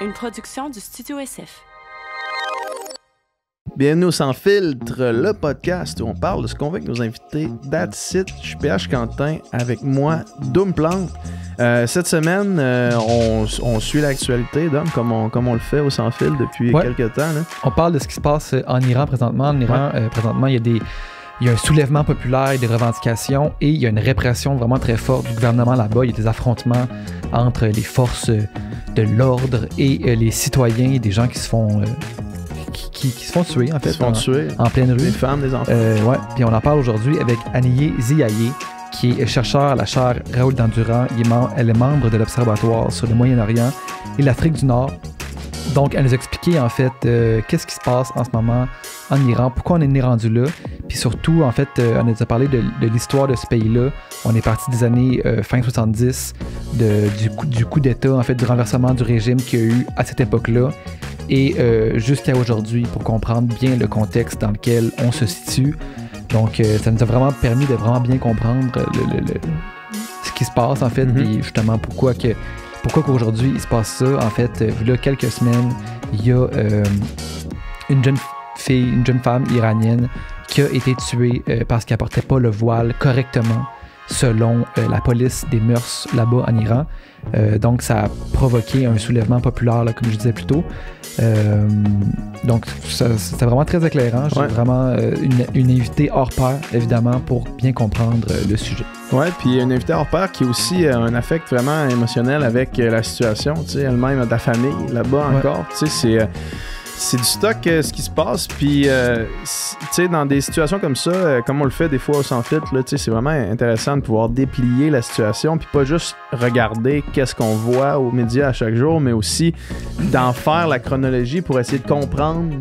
Une production du Studio SF. Bienvenue au Sans Filtre, le podcast où on parle de ce qu'on veut avec nos invités. That's it. Je suis PH Quentin, avec moi, Doom Plante. Cette semaine, on suit l'actualité, Dom, comme on le fait au Sans Fil depuis quelques temps. Là. On parle de ce qui se passe en Iran présentement. En Iran, présentement, il y a un soulèvement populaire, des revendications et il y a une répression vraiment très forte du gouvernement là-bas. Il y a des affrontements entre les forces de l'ordre et les citoyens, des gens qui se font... Qui se font tuer, en fait. Qui se font tuer. En pleine rue. Des femmes, des enfants. Ouais. Puis on en parle aujourd'hui avec Aniye Ziaye, qui est chercheur à la chaire Raoul Dandurand. Elle est membre de l'Observatoire sur le Moyen-Orient et l'Afrique du Nord. Donc, elle nous a expliqué, en fait, qu'est-ce qui se passe en ce moment en Iran, pourquoi on est rendu là. Puis surtout, en fait, on nous a parlé de l'histoire de ce pays-là. On est parti des années fin 70, du coup d'État, en fait, du renversement du régime qu'il y a eu à cette époque-là. Et jusqu'à aujourd'hui, pour comprendre bien le contexte dans lequel on se situe. Donc, ça nous a vraiment permis de vraiment bien comprendre ce qui se passe, en fait, puis justement, pourquoi qu'aujourd'hui, il se passe ça. En fait, il y a quelques semaines, il y a une jeune femme iranienne qui a été tuée parce qu'elle portait pas le voile correctement, selon la police des mœurs là-bas en Iran. Donc, ça a provoqué un soulèvement populaire, là, comme je disais plus tôt. Donc, c'était vraiment très éclairant. J'ai vraiment une invitée hors pair, évidemment, pour bien comprendre le sujet. Ouais, puis une invitée hors pair qui a aussi un affect vraiment émotionnel avec la situation. Tu sais, elle-même a de la famille là-bas encore. Tu sais, c'est du stock ce qui se passe, puis tu sais, dans des situations comme ça, comme on le fait des fois au Sans Filtre, là, tu sais, c'est vraiment intéressant de pouvoir déplier la situation, puis pas juste regarder qu'est-ce qu'on voit aux médias à chaque jour, mais aussi d'en faire la chronologie pour essayer de comprendre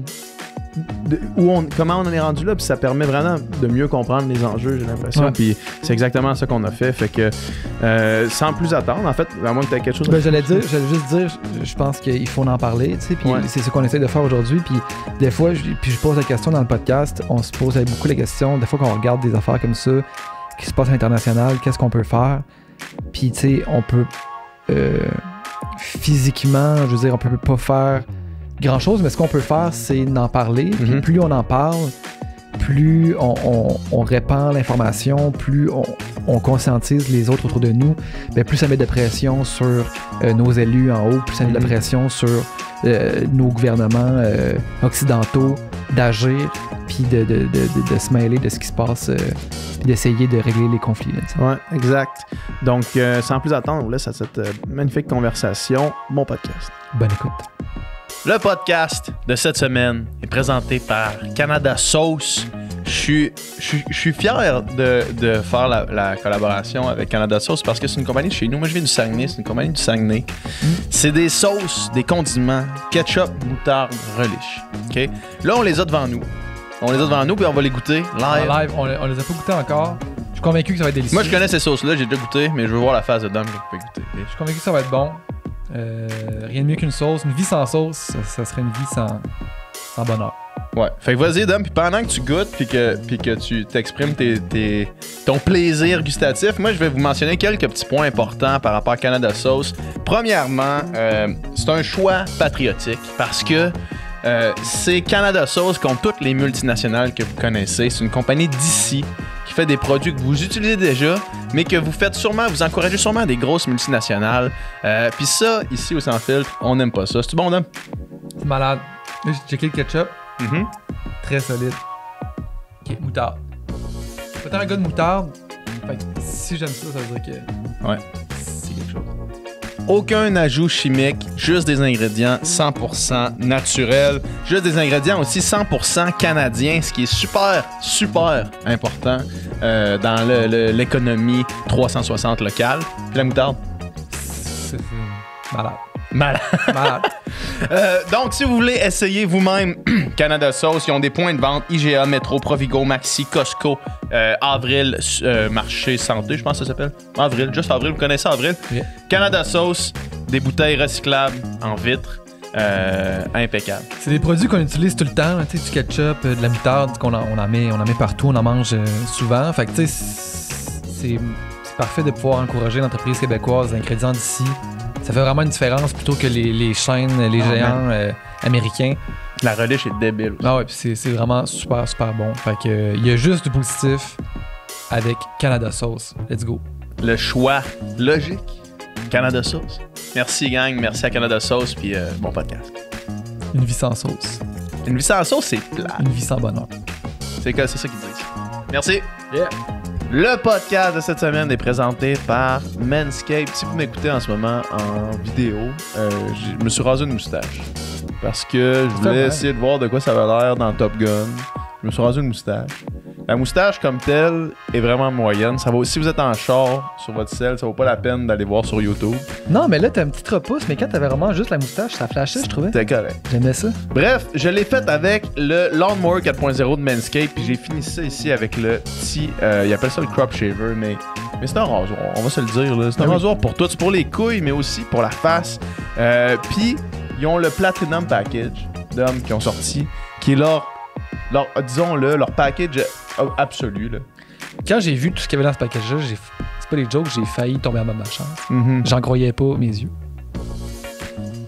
comment on en est rendu là, puis ça permet vraiment de mieux comprendre les enjeux, j'ai l'impression. Puis c'est exactement ça qu'on a fait. Fait que sans plus attendre, en fait, à moins que tu aies quelque chose j'allais juste dire, je pense qu'il faut en parler, tu sais, puis c'est ce qu'on essaie de faire aujourd'hui. Puis des fois, je pose la question dans le podcast, on se pose beaucoup la question, des fois qu'on regarde des affaires comme ça, qui se passent à l'international, qu'est-ce qu'on peut faire? Puis tu sais, on peut physiquement, je veux dire, on peut pas faire grand-chose, mais ce qu'on peut faire, c'est d'en parler. Puis plus on en parle, plus on répand l'information, plus on conscientise les autres autour de nous, bien, plus ça met de pression sur nos élus en haut, plus ça met de pression sur nos gouvernements occidentaux d'agir, puis de se mêler de ce qui se passe, puis d'essayer de régler les conflits. Oui, exact. Donc, sans plus attendre, on vous laisse à cette magnifique conversation. Bon podcast. Bonne écoute. Le podcast de cette semaine est présenté par Canada Sauce. Je suis fier de faire la collaboration avec Canada Sauce parce que c'est une compagnie de chez nous. Moi, je viens du Saguenay. C'est une compagnie du Saguenay. C'est des sauces, des condiments, ketchup, moutarde, relish. OK? Là, on les a devant nous. Puis on va les goûter live. On les a pas goûtés encore. Je suis convaincu que ça va être délicieux. Moi, je connais ces sauces-là. J'ai déjà goûté, mais je veux voir la face de Dom que vous pouvez goûter. Je suis convaincu que ça va être bon. Rien de mieux qu'une sauce. Une vie sans sauce, ça serait une vie sans bonheur. Ouais. Fait que vas-y, Dom, puis pendant que tu goûtes puis que tu t'exprimes ton plaisir gustatif, moi, je vais vous mentionner quelques petits points importants par rapport à Canada Sauce. Premièrement, c'est un choix patriotique parce que c'est Canada Sauce contre toutes les multinationales que vous connaissez. C'est une compagnie d'ici qui fait des produits que vous utilisez déjà, mais que vous encouragez sûrement des grosses multinationales. Puis ça, ici au Sans Filtre, on n'aime pas ça. C'est-tu bon, Dom? C'est malade. Là, j'ai checké le ketchup. Très solide. Ok, moutarde. Je suis un gars de moutarde. Fait que si j'aime ça, ça veut dire que c'est quelque chose. Aucun ajout chimique, juste des ingrédients 100% naturels, juste des ingrédients aussi 100% canadiens, ce qui est super, super important dans l'économie 360 locale. Puis la moutarde? C'est malade. Malade. Donc, si vous voulez essayer vous-même Canada Sauce, ils ont des points de vente IGA, Métro, Provigo, Maxi, Costco, Avril, Marché Santé, je pense que ça s'appelle. Juste Avril, vous connaissez Avril? Yeah. Canada Sauce, des bouteilles recyclables en vitre. Impeccable. C'est des produits qu'on utilise tout le temps, tu sais, du ketchup, de la moutarde, qu'on en met partout, on en mange souvent. Fait que tu sais, c'est parfait de pouvoir encourager l'entreprise québécoise, les ingrédients d'ici. Ça fait vraiment une différence plutôt que les chaînes, les géants américains. La relish est débile aussi. Ah ouais, puis c'est vraiment super, super bon. Fait que il y a juste du positif avec Canada Sauce. Let's go. Le choix logique, Canada Sauce. Merci gang, merci à Canada Sauce, puis bon podcast. Une vie sans sauce. Une vie sans sauce, c'est plat. Une vie sans bonheur. C'est ça qu'ils disent. Merci. Yeah. Le podcast de cette semaine est présenté par Manscaped. Si vous m'écoutez en ce moment en vidéo, je me suis rasé une moustache. Parce que je voulais essayer de voir de quoi ça avait l'air dans Top Gun. Je me suis rasé une moustache. La moustache comme telle est vraiment moyenne. Ça vaut, si vous êtes en char sur votre cell, ça vaut pas la peine d'aller voir sur YouTube. Non, mais là, t'as un petit repousse, mais quand t'avais vraiment juste la moustache, ça flashait, je trouvais. C'était correct. J'aimais ça. Bref, je l'ai fait avec le Lawnmower 4.0 de Manscaped, puis j'ai fini ça ici avec le petit... ils appellent ça le crop shaver, mais c'est un rasoir, on va se le dire. Là. C'est un rasoir pour tout. C'est pour les couilles, mais aussi pour la face. Puis, ils ont le Platinum Package d'hommes qui ont sorti, qui est leur disons-le, leur package absolu. Là. Quand j'ai vu tout ce qu'il y avait dans ce package-là, c'est pas des jokes, j'ai failli tomber en bas de ma chance. Mm-hmm. J'en croyais pas mes yeux.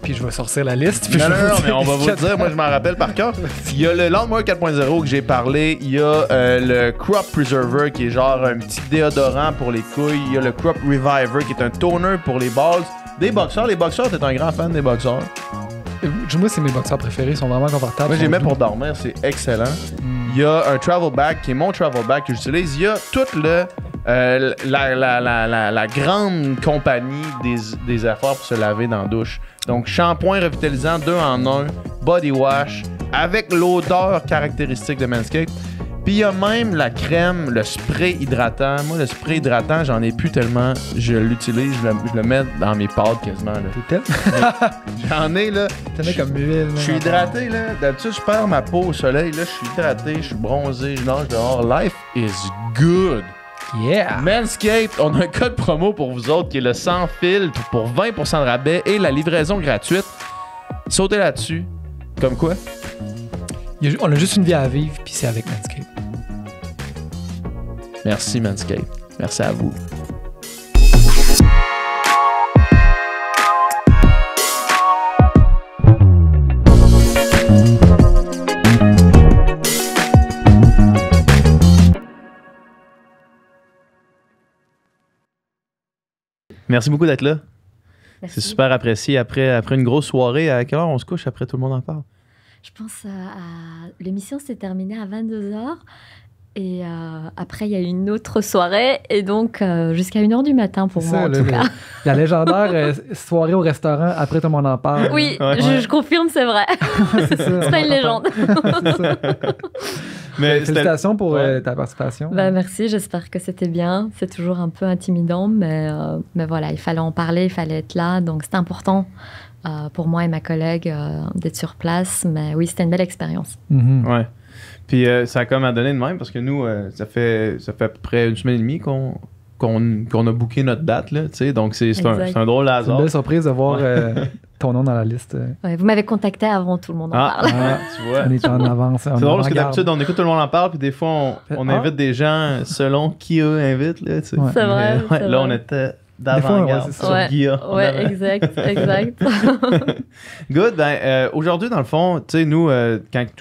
Puis je vais sortir la liste. Puis non, mais on va vous le dire. Moi, je m'en rappelle par cœur. Il y a le Lawnmower 4.0 que j'ai parlé. Il y a le Crop Preserver qui est genre un petit déodorant pour les couilles. Il y a le Crop Reviver qui est un toner pour les balls. Des boxeurs. Les boxeurs, t'es un grand fan des boxeurs. Moi, c'est mes boxeurs préférés. Ils sont vraiment confortables. Moi, j'ai mis pour dormir. C'est excellent. Il y a un travel bag qui est mon travel bag que j'utilise. Il y a toute la grande compagnie des affaires pour se laver dans la douche. Donc, shampoing revitalisant 2 en 1, body wash, avec l'odeur caractéristique de Manscaped. Puis il y a même la crème, le spray hydratant. Moi, le spray hydratant, j'en ai plus tellement. Je l'utilise, je le mets dans mes pâtes quasiment. Là. J'en ai, là. T'en as comme huile. Je suis hydraté, là. D'habitude, je perds ma peau au soleil. Là, je suis hydraté, je suis bronzé, je nage dehors. Life is good. Yeah! Manscaped, on a un code promo pour vous autres qui est le sans filtre pour 20% de rabais et la livraison gratuite. Sautez là-dessus. Comme quoi? On a juste une vie à vivre, puis c'est avec Manscaped. Merci Manscaped. Merci à vous. Merci beaucoup d'être là. Merci. C'est super apprécié. Après une grosse soirée, à quelle heure on se couche après tout le monde en parle? Je pense l'émission s'est terminée à 22h et après il y a eu une autre soirée et donc jusqu'à 1h du matin pour moi en tout cas. La légendaire soirée au restaurant après tout le monde en parle. Oui, ouais. je confirme, c'est vrai. C'est ça. C'est pas une légende. C'est ça. Mais félicitations pour ta participation. Bah, merci, j'espère que c'était bien. C'est toujours un peu intimidant, mais voilà, il fallait en parler, il fallait être là, donc c'était important. Pour moi et ma collègue d'être sur place. Mais oui, c'était une belle expérience. Mm-hmm. Ouais. Puis ça a comme à donner de même parce que nous, ça fait à peu près 1 semaine et demie qu'on a booké notre date. Là, donc c'est un drôle C'est hasard. une belle surprise de voir ton nom dans la liste. Ouais, vous m'avez contacté avant tout le monde en parle. Tu vois. On est en avance. C'est drôle parce que d'habitude, on écoute tout le monde en parle, puis des fois, on invite des gens selon qui eux invitent. Là, tu sais. Ouais. C'est vrai. Mais, c'est là, on vrai. était d'avant-garde sur Guilla. Ouais, exact. Good. Ben, aujourd'hui, dans le fond, tu sais, nous,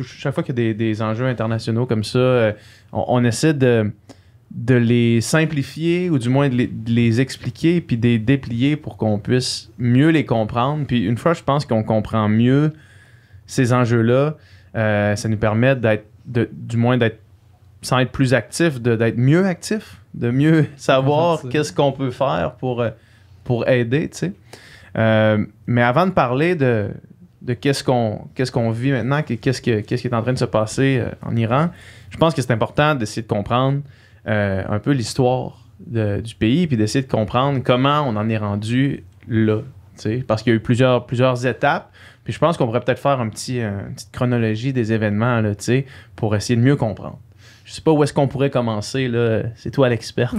chaque fois qu'il y a des enjeux internationaux comme ça, on essaie de les simplifier ou du moins de les expliquer puis de les déplier pour qu'on puisse mieux les comprendre. Puis une fois, je pense qu'on comprend mieux ces enjeux-là, ça nous permet du moins d'être, sans être plus actif, d'être mieux actif, de mieux savoir qu'est-ce qu'on peut faire pour aider, tu sais. Mais avant de parler de qu'est-ce qu'on vit maintenant, qu'est-ce qui est en train de se passer en Iran, je pense que c'est important d'essayer de comprendre un peu l'histoire du pays, puis d'essayer de comprendre comment on en est rendu là, t'sais, parce qu'il y a eu plusieurs étapes, puis je pense qu'on pourrait peut-être faire une petite chronologie des événements là, pour essayer de mieux comprendre. je sais pas où est-ce qu'on pourrait commencer, là. C'est toi l'experte,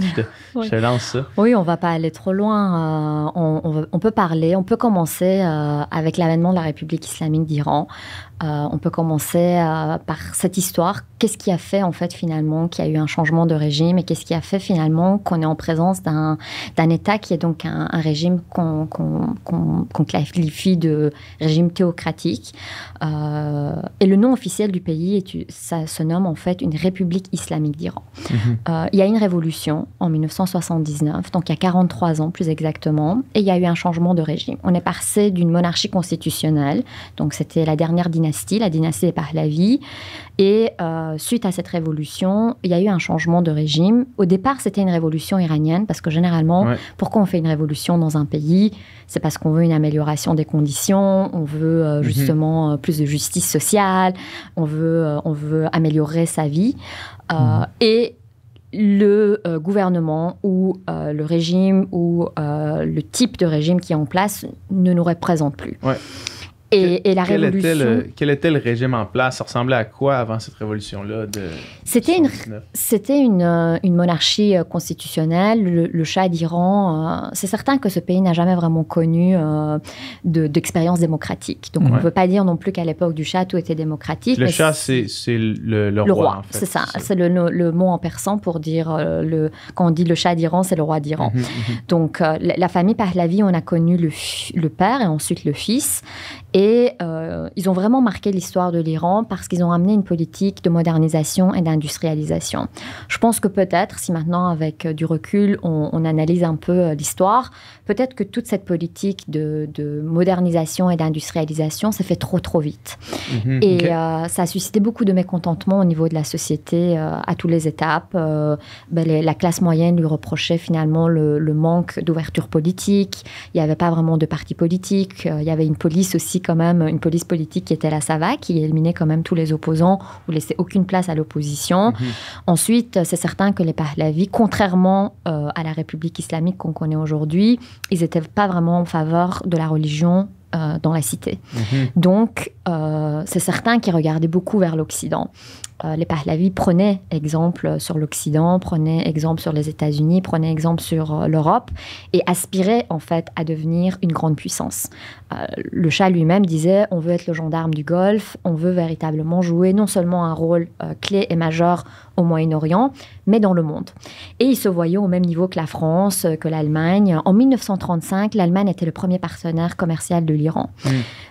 je te lance ça. Oui, on va pas aller trop loin. On peut commencer avec l'avènement de la République islamique d'Iran. On peut commencer par cette histoire. Qu'est-ce qui a fait, en fait, finalement, qu'il y a eu un changement de régime et qu'est-ce qui a fait, finalement, qu'on est en présence d'un État qui est donc un régime qu'on qualifie de régime théocratique. Et le nom officiel du pays, ça se nomme, en fait, une République islamique d'Iran. Il y a une révolution en 1979, donc il y a 43 ans, plus exactement, et il y a eu un changement de régime. On est passé d'une monarchie constitutionnelle, donc c'était la dernière dynastie, la dynastie des Pahlavis. Et suite à cette révolution, il y a eu un changement de régime. Au départ, c'était une révolution iranienne, parce que généralement, pourquoi on fait une révolution dans un pays? C'est parce qu'on veut une amélioration des conditions, on veut justement plus de justice sociale, on veut améliorer sa vie. Et le gouvernement ou le régime ou le type de régime qui est en place ne nous représente plus. Et la révolution... Quel était le régime en place? Ça ressemblait à quoi avant cette révolution-là de C'était une monarchie constitutionnelle. Le Shah d'Iran, c'est certain que ce pays n'a jamais vraiment connu d'expérience démocratique. Donc, on ne peut pas dire non plus qu'à l'époque du Shah, tout était démocratique. Le Shah, c'est le roi, en fait. C'est ça. C'est le mot en persan pour dire... quand on dit le Shah d'Iran, c'est le roi d'Iran. Donc, la famille Pahlavi, on a connu le père et ensuite le fils. Et ils ont vraiment marqué l'histoire de l'Iran parce qu'ils ont amené une politique de modernisation et d'industrialisation. Je pense que peut-être, si maintenant, avec du recul, on analyse un peu l'histoire, peut-être que toute cette politique de modernisation et d'industrialisation s'est fait trop vite. Et ça a suscité beaucoup de mécontentement au niveau de la société à toutes les étapes. La classe moyenne lui reprochait finalement le manque d'ouverture politique. Il n'y avait pas vraiment de parti politique. Il y avait une police aussi quand même, une police politique qui était la SAVAK, qui éliminait quand même tous les opposants ou laissait aucune place à l'opposition. Ensuite, c'est certain que les Pahlavis, contrairement à la République islamique qu'on connaît aujourd'hui, ils n'étaient pas vraiment en faveur de la religion dans la cité. Donc, c'est certain qu'ils regardaient beaucoup vers l'Occident. Les Pahlavis prenaient exemple sur l'Occident, prenaient exemple sur les États-Unis, prenaient exemple sur l'Europe et aspiraient en fait à devenir une grande puissance. Le Shah lui-même disait on veut être le gendarme du Golfe, on veut véritablement jouer non seulement un rôle clé et majeur au Moyen-Orient, mais dans le monde. Et il se voyait au même niveau que la France, que l'Allemagne. En 1935, l'Allemagne était le premier partenaire commercial de l'Iran.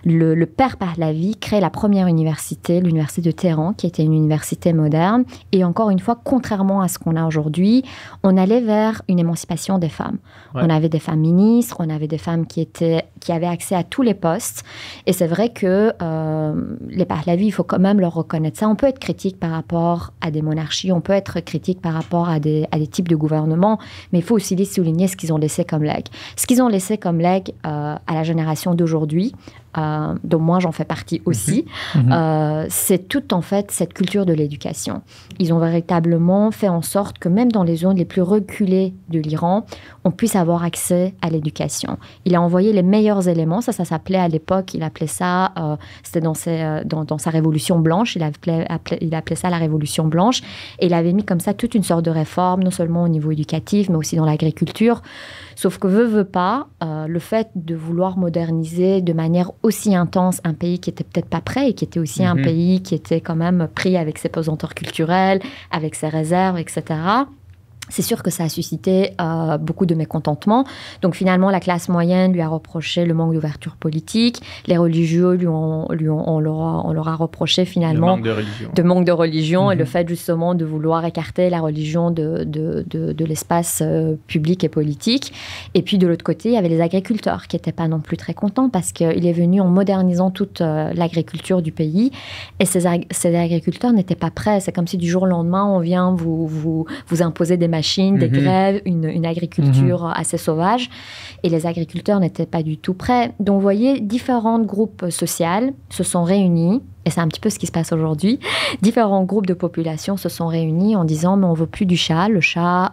Le père Pahlavi crée la première université, l'université de Téhéran, qui était une université moderne. Et encore une fois, contrairement à ce qu'on a aujourd'hui, on allait vers une émancipation des femmes. On avait des femmes ministres, on avait des femmes qui avaient accès à tous les postes. Et c'est vrai que les Pahlavis, il faut quand même leur reconnaître ça. On peut être critique par rapport à des monarchies, on peut être critique par rapport à des types de gouvernements, mais il faut aussi souligner ce qu'ils ont laissé comme legs. Ce qu'ils ont laissé comme legs à la génération d'aujourd'hui, dont moi j'en fais partie aussi, c'est toute en fait cette culture de l'éducation. Ils ont véritablement fait en sorte que même dans les zones les plus reculées de l'Iran, on puisse avoir accès à l'éducation. Il a envoyé les meilleurs éléments, ça s'appelait à l'époque, il appelait ça, c'était dans sa révolution blanche, il appelait ça la révolution blanche, et il avait mis comme ça toute une sorte de réforme, non seulement au niveau éducatif, mais aussi dans l'agriculture. Sauf que veut pas, le fait de vouloir moderniser de manière aussi intense un pays qui était peut-être pas prêt et qui était aussi un pays qui était quand même pris avec ses pesanteurs culturelles, avec ses réserves, etc., c'est sûr que ça a suscité beaucoup de mécontentement. Donc finalement, la classe moyenne lui a reproché le manque d'ouverture politique. Les religieux on leur a reproché finalement de manque de religion et le fait justement de vouloir écarter la religion de l'espace public et politique. Et puis de l'autre côté, il y avait les agriculteurs qui n'étaient pas non plus très contents parce qu'il est venu en modernisant toute l'agriculture du pays. Et ces agriculteurs n'étaient pas prêts. C'est comme si du jour au lendemain, on vient vous imposer des machines, des grèves, une agriculture assez sauvage. Et les agriculteurs n'étaient pas du tout prêts. Donc, vous voyez, différents groupes sociaux se sont réunis Et c'est un petit peu ce qui se passe aujourd'hui. Différents groupes de population se sont réunis en disant, mais on veut plus du chat. Le chat,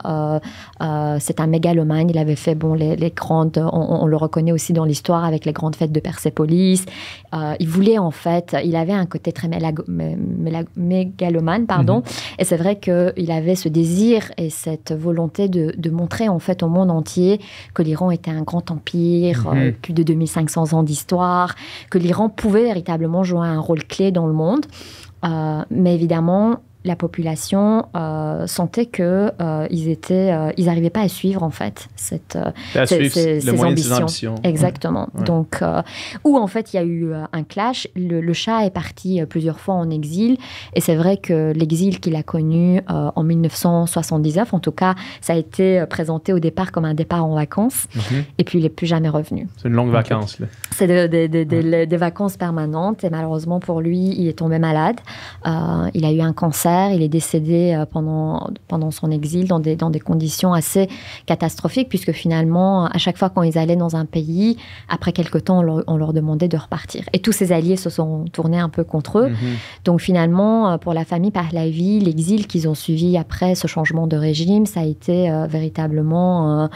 c'est un mégalomane. Il avait fait, les grandes, on le reconnaît aussi dans l'histoire avec les grandes fêtes de Persépolis. Il voulait, en fait, il avait un côté très mégalomane, pardon. Et c'est vrai qu'il avait ce désir et cette volonté de montrer, en fait, au monde entier que l'Iran était un grand empire, plus de 2500 ans d'histoire, que l'Iran pouvait véritablement jouer un rôle clé dans le monde. Mais évidemment, la population sentait que ils n'arrivaient pas à suivre en fait ces ambitions. Exactement. Ouais. Donc, où en fait il y a eu un clash. Le Shah est parti plusieurs fois en exil, et c'est vrai que l'exil qu'il a connu en 1979, en tout cas, ça a été présenté au départ comme un départ en vacances, et puis il n'est plus jamais revenu. C'est une longue vacance là. C'est des vacances permanentes, et malheureusement pour lui, il est tombé malade. Il a eu un cancer. Il est décédé pendant son exil dans des conditions assez catastrophiques, puisque finalement, à chaque fois quand ils allaient dans un pays, après quelque temps, on leur demandait de repartir. Et tous ses alliés se sont tournés un peu contre eux. Donc finalement, pour la famille Pahlavi, l'exil qu'ils ont suivi après ce changement de régime, ça a été véritablement,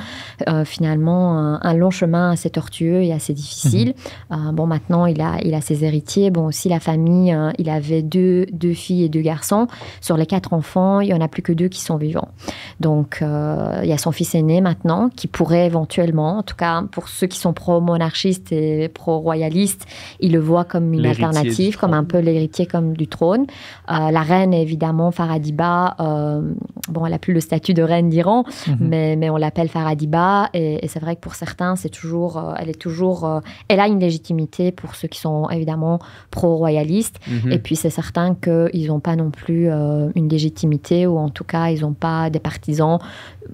finalement, un long chemin assez tortueux et assez difficile. Maintenant, il a ses héritiers. Aussi, la famille, il avait deux filles et 2 garçons. Sur les 4 enfants, il n'y en a plus que 2 qui sont vivants. Donc, il y a son fils aîné maintenant, qui pourrait éventuellement, en tout cas pour ceux qui sont pro-monarchistes et pro-royalistes, ils le voient comme une alternative, comme un peu l'héritier comme du trône. La reine, évidemment, Faradiba, elle n'a plus le statut de reine d'Iran, mais on l'appelle Faradiba, et c'est vrai que pour certains, elle a une légitimité pour ceux qui sont évidemment pro-royalistes, et puis c'est certain qu'ils n'ont pas non plus une légitimité, ou en tout cas, ils n'ont pas des partisans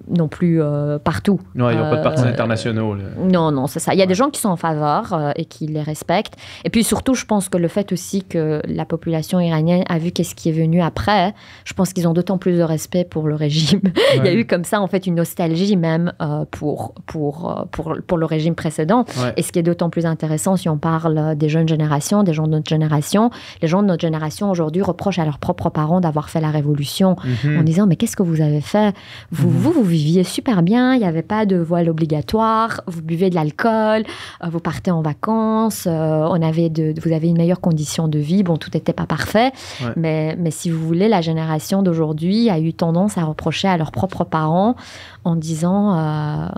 non plus partout. Non, ils n'ont pas de partisans internationaux. Là. Non, c'est ça. Il y a des gens qui sont en faveur et qui les respectent. Et puis surtout, je pense que le fait aussi que la population iranienne a vu qu'est-ce qui est venu après, je pense qu'ils ont d'autant plus de respect pour le régime. Il y a eu comme ça, en fait, une nostalgie même pour le régime précédent. Et ce qui est d'autant plus intéressant, si on parle des jeunes générations, des gens de notre génération, les gens de notre génération aujourd'hui reprochent à leurs propres parents d'avoir fait la révolution en disant, mais qu'est-ce que vous avez fait ? Vous viviez super bien, il n'y avait pas de voile obligatoire, vous buvez de l'alcool, vous partez en vacances, vous avez une meilleure condition de vie. Tout n'était pas parfait, mais si vous voulez, la génération d'aujourd'hui a eu tendance à reprocher à leurs propres parents en disant...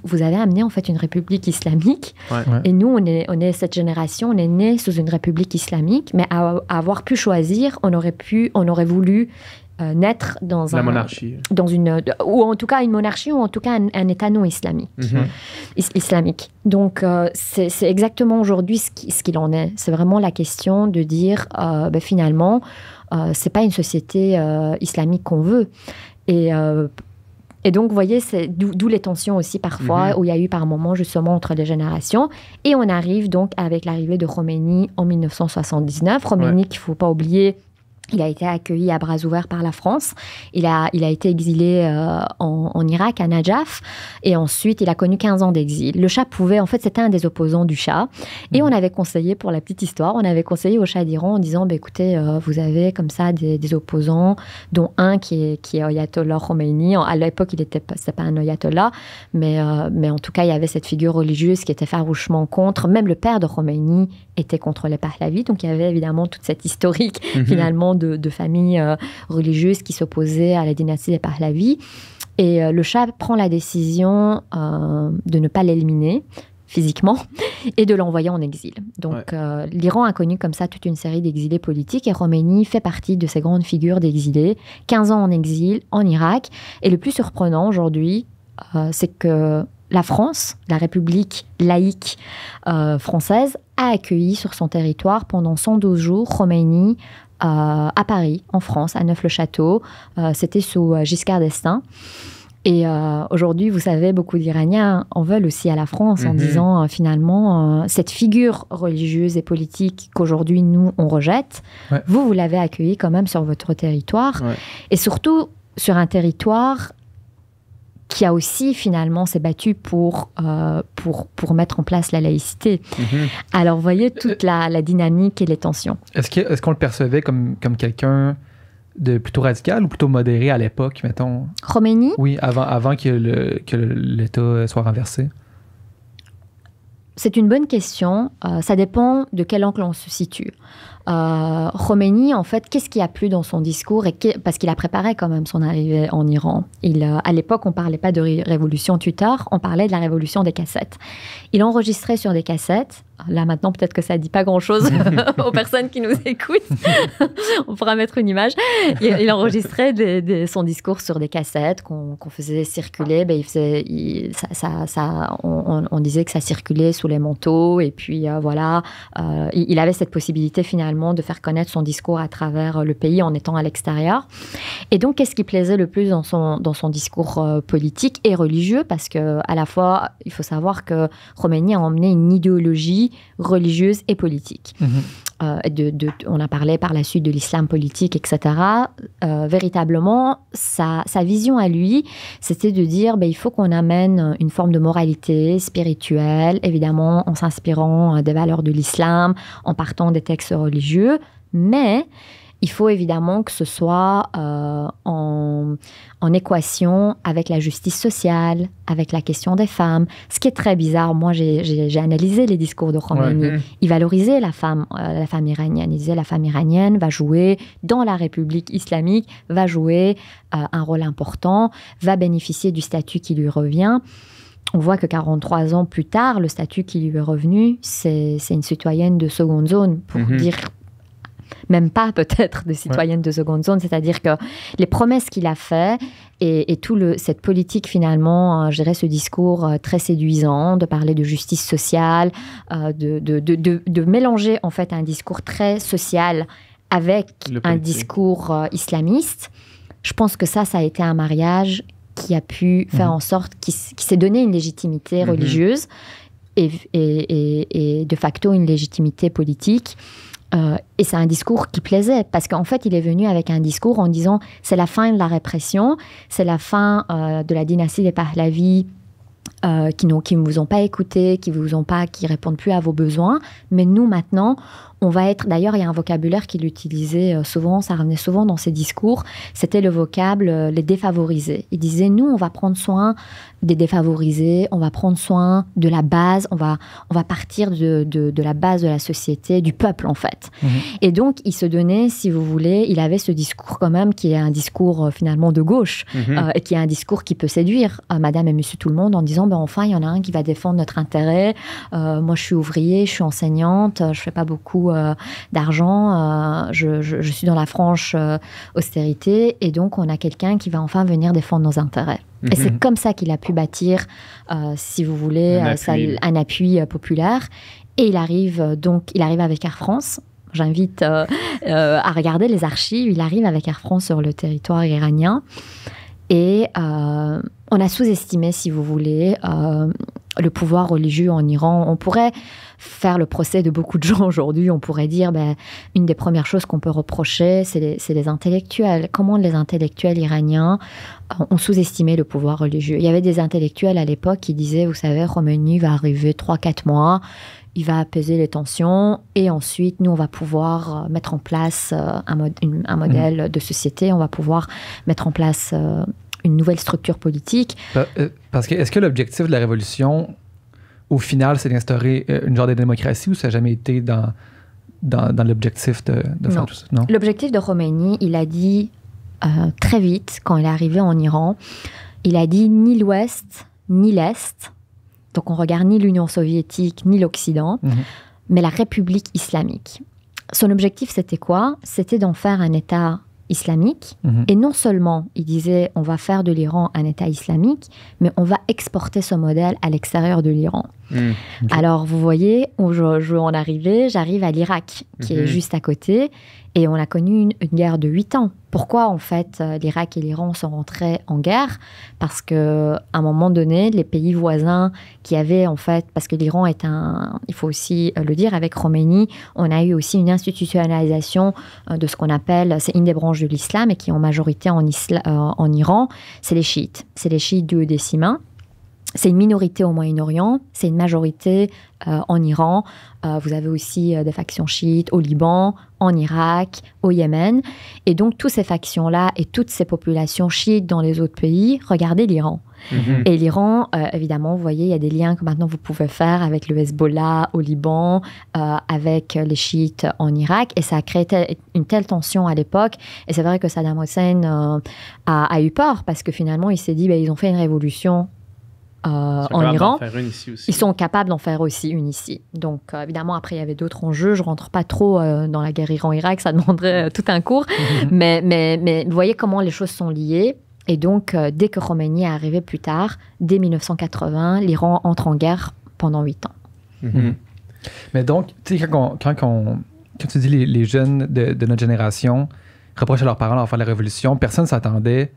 vous avez amené en fait une république islamique, et nous, on est cette génération, on est né sous une république islamique, mais à avoir pu choisir, on aurait voulu naître dans la monarchie, ou en tout cas une monarchie, ou en tout cas un État non islamique. Islamique. Donc c'est exactement aujourd'hui ce qu'il en est. C'est vraiment la question de dire finalement c'est pas une société islamique qu'on veut, et donc, vous voyez, c'est d'où les tensions aussi parfois, où il y a eu par moments justement entre les générations. Et on arrive donc avec l'arrivée de Khomeini en 1979. Khomeini, qu'il ne faut pas oublier, il a été accueilli à bras ouverts par la France. Il a été exilé en Irak, à Najaf. Et ensuite, il a connu 15 ans d'exil. Le Shah pouvait... En fait, c'était un des opposants du Shah. Et on avait conseillé, pour la petite histoire, on avait conseillé au Shah d'Iran en disant, écoutez, vous avez comme ça des opposants, dont un qui est Ayatollah Khomeini. À l'époque, c'était pas un ayatollah, mais en tout cas, il y avait cette figure religieuse qui était farouchement contre. Même le père de Khomeini était contre les Pahlavis. Donc, il y avait évidemment toute cette historique, finalement, de familles religieuses qui s'opposaient à la dynastie des Pahlavis. Et le Shah prend la décision de ne pas l'éliminer physiquement et de l'envoyer en exil. Donc l'Iran a connu comme ça toute une série d'exilés politiques, et Khomeini fait partie de ces grandes figures d'exilés. 15 ans en exil en Irak. Et le plus surprenant aujourd'hui, c'est que la France, la République laïque française, a accueilli sur son territoire pendant 112 jours Khomeini à Paris, en France, à Neuf-le-Château. C'était sous Giscard d'Estaing. Et aujourd'hui, vous savez, beaucoup d'Iraniens en veulent aussi à la France en disant finalement, cette figure religieuse et politique qu'aujourd'hui, nous, on rejette, vous l'avez accueillie quand même sur votre territoire. Et surtout, sur un territoire qui a aussi finalement s'est battu pour mettre en place la laïcité. Alors, vous voyez toute la dynamique et les tensions. Est-ce qu'on le percevait comme quelqu'un de plutôt radical ou plutôt modéré à l'époque, mettons? Khomeini? Oui, avant que l'État soit renversé. C'est une bonne question. Ça dépend de quel angle on se situe. Khomeini, en fait, qu'est-ce qui a plu dans son discours parce qu'il a préparé quand même son arrivée en Iran. À l'époque, on ne parlait pas de révolution Twitter, on parlait de la révolution des cassettes. Il enregistrait sur des cassettes. Là, maintenant, peut-être que ça ne dit pas grand-chose aux personnes qui nous écoutent. On pourra mettre une image. Il enregistrait son discours sur des cassettes qu'on faisait circuler. On disait que ça circulait sous les manteaux. Et puis, voilà, il avait cette possibilité, finalement, de faire connaître son discours à travers le pays en étant à l'extérieur. Et donc, qu'est-ce qui plaisait le plus dans son discours politique et religieux? Parce qu'à la fois, il faut savoir que Khomeini a emmené une idéologie religieuse et politique. On a parlé par la suite de l'islam politique, etc. Véritablement, sa vision à lui, c'était de dire il faut qu'on amène une forme de moralité spirituelle, évidemment en s'inspirant des valeurs de l'islam, en partant des textes religieux, mais il faut évidemment que ce soit en équation avec la justice sociale, avec la question des femmes. Ce qui est très bizarre, moi j'ai analysé les discours de Khomeini. Il valorisait la femme iranienne. Il disait la femme iranienne va jouer dans la République islamique, va jouer un rôle important, va bénéficier du statut qui lui revient. On voit que 43 ans plus tard, le statut qui lui est revenu, c'est une citoyenne de seconde zone, pour dire même pas peut-être de citoyenne de seconde zone, c'est-à-dire que les promesses qu'il a fait et cette politique finalement, je dirais ce discours très séduisant, de parler de justice sociale, de mélanger en fait un discours très social avec un discours islamiste, je pense que ça a été un mariage qui a pu faire en sorte qu'il s'est donné une légitimité religieuse et de facto une légitimité politique. Et c'est un discours qui plaisait parce qu'en fait, il est venu avec un discours en disant c'est la fin de la répression, c'est la fin de la dynastie des Pahlavis qui ne vous ont pas écouté, qui répondent plus à vos besoins. Mais nous, maintenant, on va être... D'ailleurs, il y a un vocabulaire qu'il utilisait souvent, ça revenait souvent dans ses discours, c'était le vocable les défavorisés. Il disait, nous, on va prendre soin des défavorisés, on va prendre soin de la base, on va partir de la base de la société, du peuple, en fait. Et donc, il se donnait, si vous voulez, il avait ce discours quand même, qui est un discours finalement de gauche, et qui est un discours qui peut séduire madame et monsieur tout le monde en disant, enfin, il y en a un qui va défendre notre intérêt. Moi, je suis ouvrier, je suis enseignante, je fais pas beaucoup d'argent, je suis dans la franche austérité, et donc on a quelqu'un qui va enfin venir défendre nos intérêts. Et c'est comme ça qu'il a pu bâtir, si vous voulez, un appui populaire. Et il arrive avec Air France. J'invite à regarder les archives. Il arrive avec Air France sur le territoire iranien. Et on a sous-estimé, si vous voulez, le pouvoir religieux en Iran. On pourrait faire le procès de beaucoup de gens aujourd'hui. On pourrait dire, une des premières choses qu'on peut reprocher, c'est les intellectuels. Comment les intellectuels iraniens ont sous-estimé le pouvoir religieux? Il y avait des intellectuels à l'époque qui disaient, vous savez, Khomeini va arriver 3-4 mois, il va apaiser les tensions, et ensuite, nous, on va pouvoir mettre en place un modèle de société, on va pouvoir mettre en place une nouvelle structure politique. Parce que, est-ce que l'objectif de la révolution, au final, c'est d'instaurer une genre de démocratie, ou ça n'a jamais été dans l'objectif de faire tout ça? Non. L'objectif de Khomeini, il a dit très vite, quand il est arrivé en Iran, il a dit ni l'Ouest, ni l'Est, donc on regarde ni l'Union soviétique, ni l'Occident, mais la République islamique. Son objectif, c'était quoi? C'était d'en faire un État islamique. Et non seulement, il disait, on va faire de l'Iran un État islamique, mais on va exporter ce modèle à l'extérieur de l'Iran. Alors, vous voyez, où j'arrive à l'Irak, qui est juste à côté, et on a connu une guerre de 8 ans Pourquoi, en fait, l'Irak et l'Iran sont rentrés en guerre? Parce qu'à un moment donné, les pays voisins qui avaient, en fait, parce que l'Iran est il faut aussi le dire, avec Khomeini, on a eu aussi une institutionnalisation de ce qu'on appelle, c'est une des branches de l'islam et qui est en majorité en Iran, c'est les chiites. C'est les chiites duodécimains. C'est une minorité au Moyen-Orient, c'est une majorité en Iran. Vous avez aussi des factions chiites au Liban, en Irak, au Yémen. Et donc, toutes ces factions-là et toutes ces populations chiites dans les autres pays, regardez l'Iran. Et l'Iran, évidemment, vous voyez, il y a des liens que maintenant vous pouvez faire avec le Hezbollah au Liban, avec les chiites en Irak. Et ça a créé une telle tension à l'époque. Et c'est vrai que Saddam Hussein a eu peur parce que finalement, il s'est dit, ils ont fait une révolution en Iran, ils sont capables d'en faire aussi une ici. Donc, évidemment, après, il y avait d'autres enjeux. Je ne rentre pas trop dans la guerre Iran-Irak, ça demanderait tout un cours. Mais vous voyez comment les choses sont liées. Et donc, dès que Khomeini est arrivé plus tard, dès 1980, l'Iran entre en guerre pendant 8 ans. Mais donc, tu sais, quand tu dis les jeunes de notre génération reprochent à leurs parents d'avoir fait la révolution, personne ne s'attendait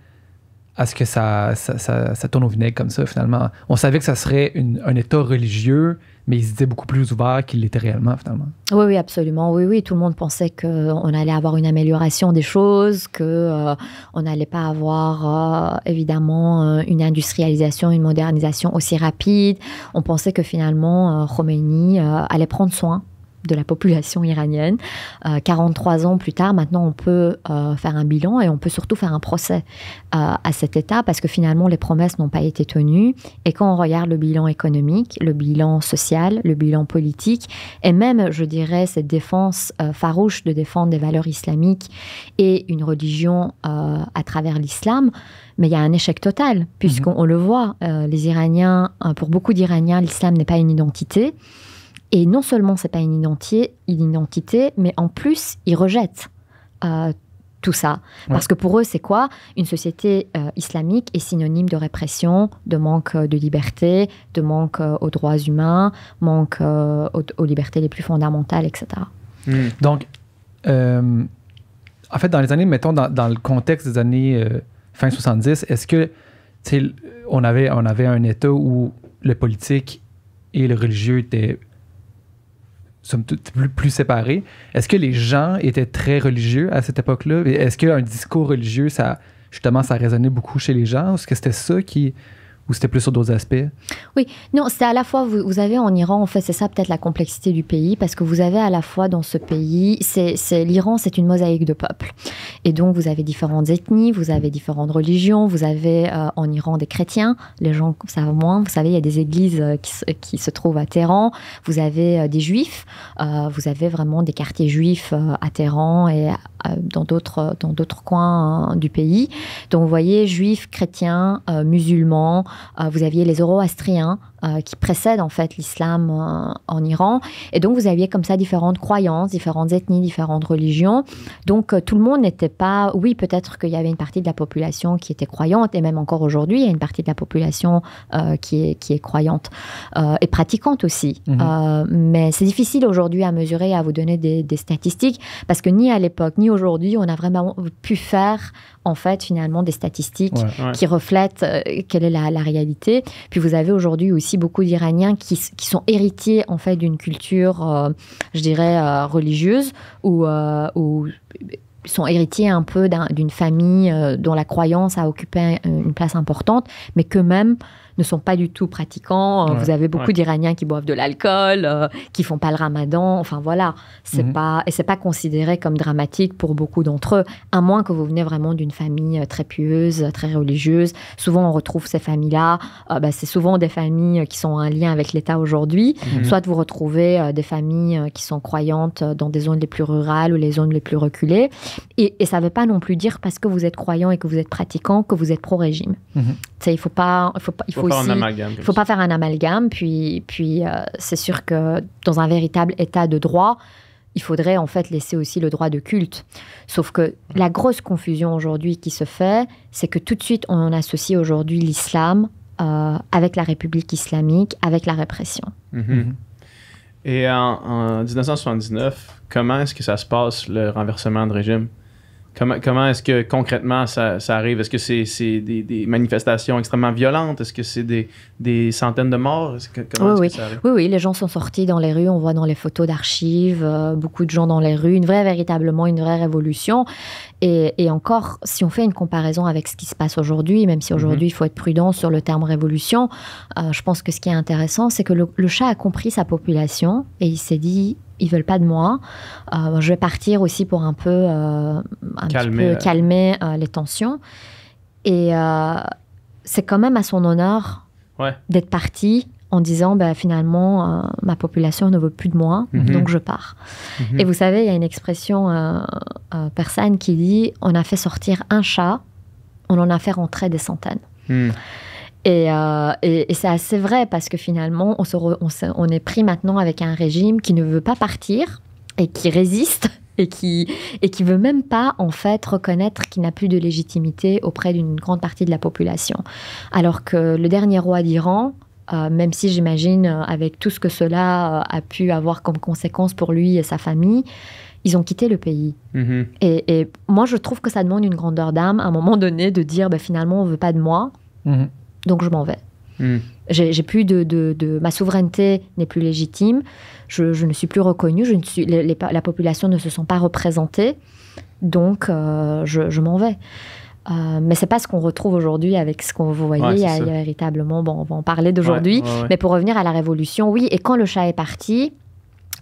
à ce que ça tourne au vinaigre comme ça, finalement. On savait que ça serait un État religieux, mais ils se disaient beaucoup plus ouvert qu'il l'était réellement, finalement. Oui, absolument. Oui, tout le monde pensait qu'on allait avoir une amélioration des choses, qu'on n'allait pas avoir, évidemment, une industrialisation, une modernisation aussi rapide. On pensait que, finalement, Khomeini allait prendre soin de la population iranienne. 43 ans plus tard, maintenant, on peut faire un bilan et on peut surtout faire un procès à cet État parce que finalement, les promesses n'ont pas été tenues. Et quand on regarde le bilan économique, le bilan social, le bilan politique et même, je dirais, cette défense farouche de défendre des valeurs islamiques et une religion à travers l'islam, mais il y a un échec total puisqu'on le voit. Les Iraniens, pour beaucoup d'Iraniens, l'islam n'est pas une identité. Et non seulement c'est pas une identité, mais en plus, ils rejettent tout ça. Parce que pour eux, c'est quoi? Une société islamique est synonyme de répression, de manque de liberté, de manque aux droits humains, manque aux libertés les plus fondamentales, etc. Donc, en fait, dans les années, mettons, dans le contexte des années fin 70, est-ce que, on avait un État où le politique et le religieux étaient plus séparés. Est-ce que les gens étaient très religieux à cette époque-là? Est-ce qu'un discours religieux, ça résonnait beaucoup chez les gens? Est-ce que c'était ça ou c'était plus sur d'autres aspects? Oui, non, c'est à la fois, vous avez en Iran, en fait, c'est ça peut-être la complexité du pays, parce que vous avez à la fois dans ce pays, l'Iran, c'est une mosaïque de peuples. Et donc, vous avez différentes ethnies, vous avez différentes religions, vous avez en Iran des chrétiens, les gens savent moins, vous savez, il y a des églises qui se trouvent à Téhéran, vous avez des juifs, vous avez vraiment des quartiers juifs à Téhéran et dans d'autres coins du pays. Donc, vous voyez, juifs, chrétiens, musulmans, vous aviez les zoroastriens qui précèdent en fait l'islam en Iran. Et donc, vous aviez comme ça différentes croyances, différentes ethnies, différentes religions. Donc, tout le monde n'était pas... Oui, peut-être qu'il y avait une partie de la population qui était croyante, et même encore aujourd'hui, il y a une partie de la population qui est croyante et pratiquante aussi. Mais c'est difficile aujourd'hui à mesurer et à vous donner des statistiques, parce que ni à l'époque, ni aujourd'hui, on a vraiment pu faire, en fait, finalement, des statistiques qui reflètent quelle est la réalité. Puis, vous avez aujourd'hui aussi beaucoup d'Iraniens qui sont héritiers, en fait, d'une culture, je dirais, religieuse ou sont héritiers un peu d'une famille dont la croyance a occupé une place importante, mais qu'eux-mêmes ne sont pas du tout pratiquants. Vous avez beaucoup d'Iraniens qui boivent de l'alcool, qui font pas le ramadan. Enfin, voilà. C'est pas considéré comme dramatique pour beaucoup d'entre eux, à moins que vous venez vraiment d'une famille très pieuse, très religieuse. Souvent, on retrouve ces familles-là. C'est souvent des familles qui sont en lien avec l'État aujourd'hui. Soit vous retrouvez des familles qui sont croyantes dans des zones les plus rurales ou les zones les plus reculées. Et ça ne veut pas non plus dire parce que vous êtes croyant et que vous êtes pratiquant que vous êtes pro-régime. Il faut pas faire un amalgame. Puis c'est sûr que dans un véritable état de droit, il faudrait en fait laisser aussi le droit de culte. Sauf que la grosse confusion aujourd'hui qui se fait, c'est que tout de suite on associe aujourd'hui l'islam avec la République islamique, avec la répression. Et en 1979, comment est-ce que ça se passe, le renversement de régime? Comment est-ce que concrètement ça arrive? Est-ce que c'est des manifestations extrêmement violentes? Est-ce que c'est des centaines de morts? Comment est-ce que ça arrive? Oui, les gens sont sortis dans les rues. On voit dans les photos d'archives beaucoup de gens dans les rues. Véritablement une vraie révolution. Et encore, si on fait une comparaison avec ce qui se passe aujourd'hui, même si aujourd'hui il faut être prudent sur le terme révolution, je pense que ce qui est intéressant, c'est que le Shah a compris sa population et il s'est dit... Ils veulent pas de moi. Je vais partir aussi pour un peu calmer les tensions. Et c'est quand même à son honneur d'être parti en disant finalement ma population ne veut plus de moi, donc je pars. Et vous savez, il y a une expression persane qui dit on a fait sortir un chat, on en a fait rentrer des centaines. Et c'est assez vrai parce que finalement, on est pris maintenant avec un régime qui ne veut pas partir et qui résiste et qui veut même pas en fait reconnaître qu'il n'a plus de légitimité auprès d'une grande partie de la population. Alors que le dernier roi d'Iran, même si j'imagine avec tout ce que cela a pu avoir comme conséquence pour lui et sa famille, ils ont quitté le pays. Et moi, je trouve que ça demande une grandeur d'âme à un moment donné de dire finalement, on veut pas de moi. Donc je m'en vais. J'ai plus ma souveraineté n'est plus légitime. Je ne suis plus reconnue. La population ne se sent pas représentée. Donc je m'en vais. Mais c'est pas ce qu'on retrouve aujourd'hui avec ce qu'on vous voyez. Il y a véritablement, on va en parler d'aujourd'hui. Mais pour revenir à la révolution, oui. Et quand le Shah est parti.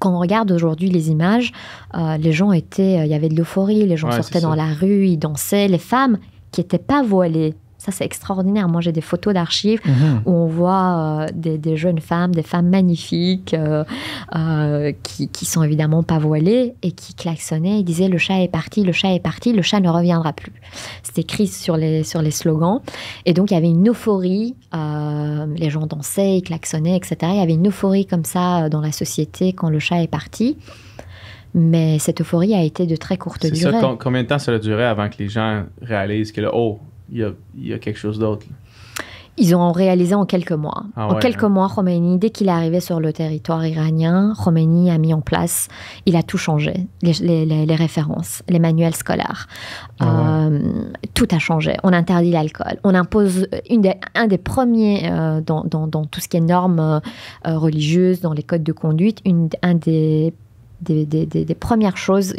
Quand on regarde aujourd'hui les images, les gens il y avait de l'euphorie. Les gens sortaient dans la rue, ils dansaient. Les femmes qui n'étaient pas voilées. Ça, c'est extraordinaire. Moi, j'ai des photos d'archives où on voit des jeunes femmes, des femmes magnifiques qui sont évidemment pas voilées et qui klaxonnaient. Ils disaient « Le Shah est parti, le Shah est parti, le Shah ne reviendra plus ». C'était écrit sur les slogans. Et donc, il y avait une euphorie. Les gens dansaient, ils klaxonnaient, etc. Il y avait une euphorie comme ça dans la société quand le Shah est parti. Mais cette euphorie a été de très courte durée. C'est ça. Combien de temps ça a duré avant que les gens réalisent que là, il y a quelque chose d'autre? Ils ont réalisé en quelques mois. En quelques mois, Khomeini, dès qu'il est arrivé sur le territoire iranien, Khomeini a mis en place, il a tout changé. Les références, les manuels scolaires. Tout a changé. On interdit l'alcool. On impose un des premiers, dans tout ce qui est normes religieuses, dans les codes de conduite, une des premières choses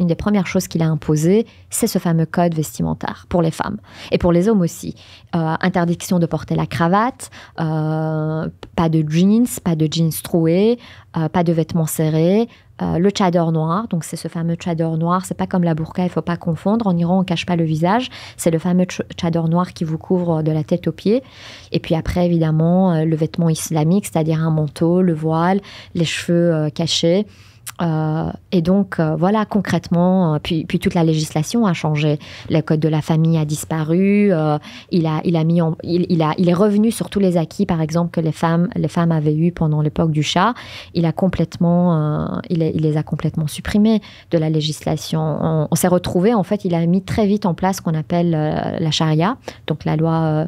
qu'il a imposées, c'est ce fameux code vestimentaire pour les femmes et pour les hommes aussi. Interdiction de porter la cravate, pas de jeans troués, pas de vêtements serrés, le tchador noir, donc c'est ce fameux tchador noir, c'est pas comme la burqa, il faut pas confondre. En Iran, on cache pas le visage, c'est le fameux tchador noir qui vous couvre de la tête aux pieds. Et puis après, évidemment, le vêtement islamique, c'est-à-dire un manteau, le voile, les cheveux cachés. Et donc, voilà, concrètement, puis toute la législation a changé. Le code de la famille a disparu. Il est revenu sur tous les acquis, par exemple, que les femmes avaient eu pendant l'époque du Shah. Il les a complètement supprimés de la législation. On s'est retrouvé, en fait, il a mis très vite en place ce qu'on appelle la charia, donc la loi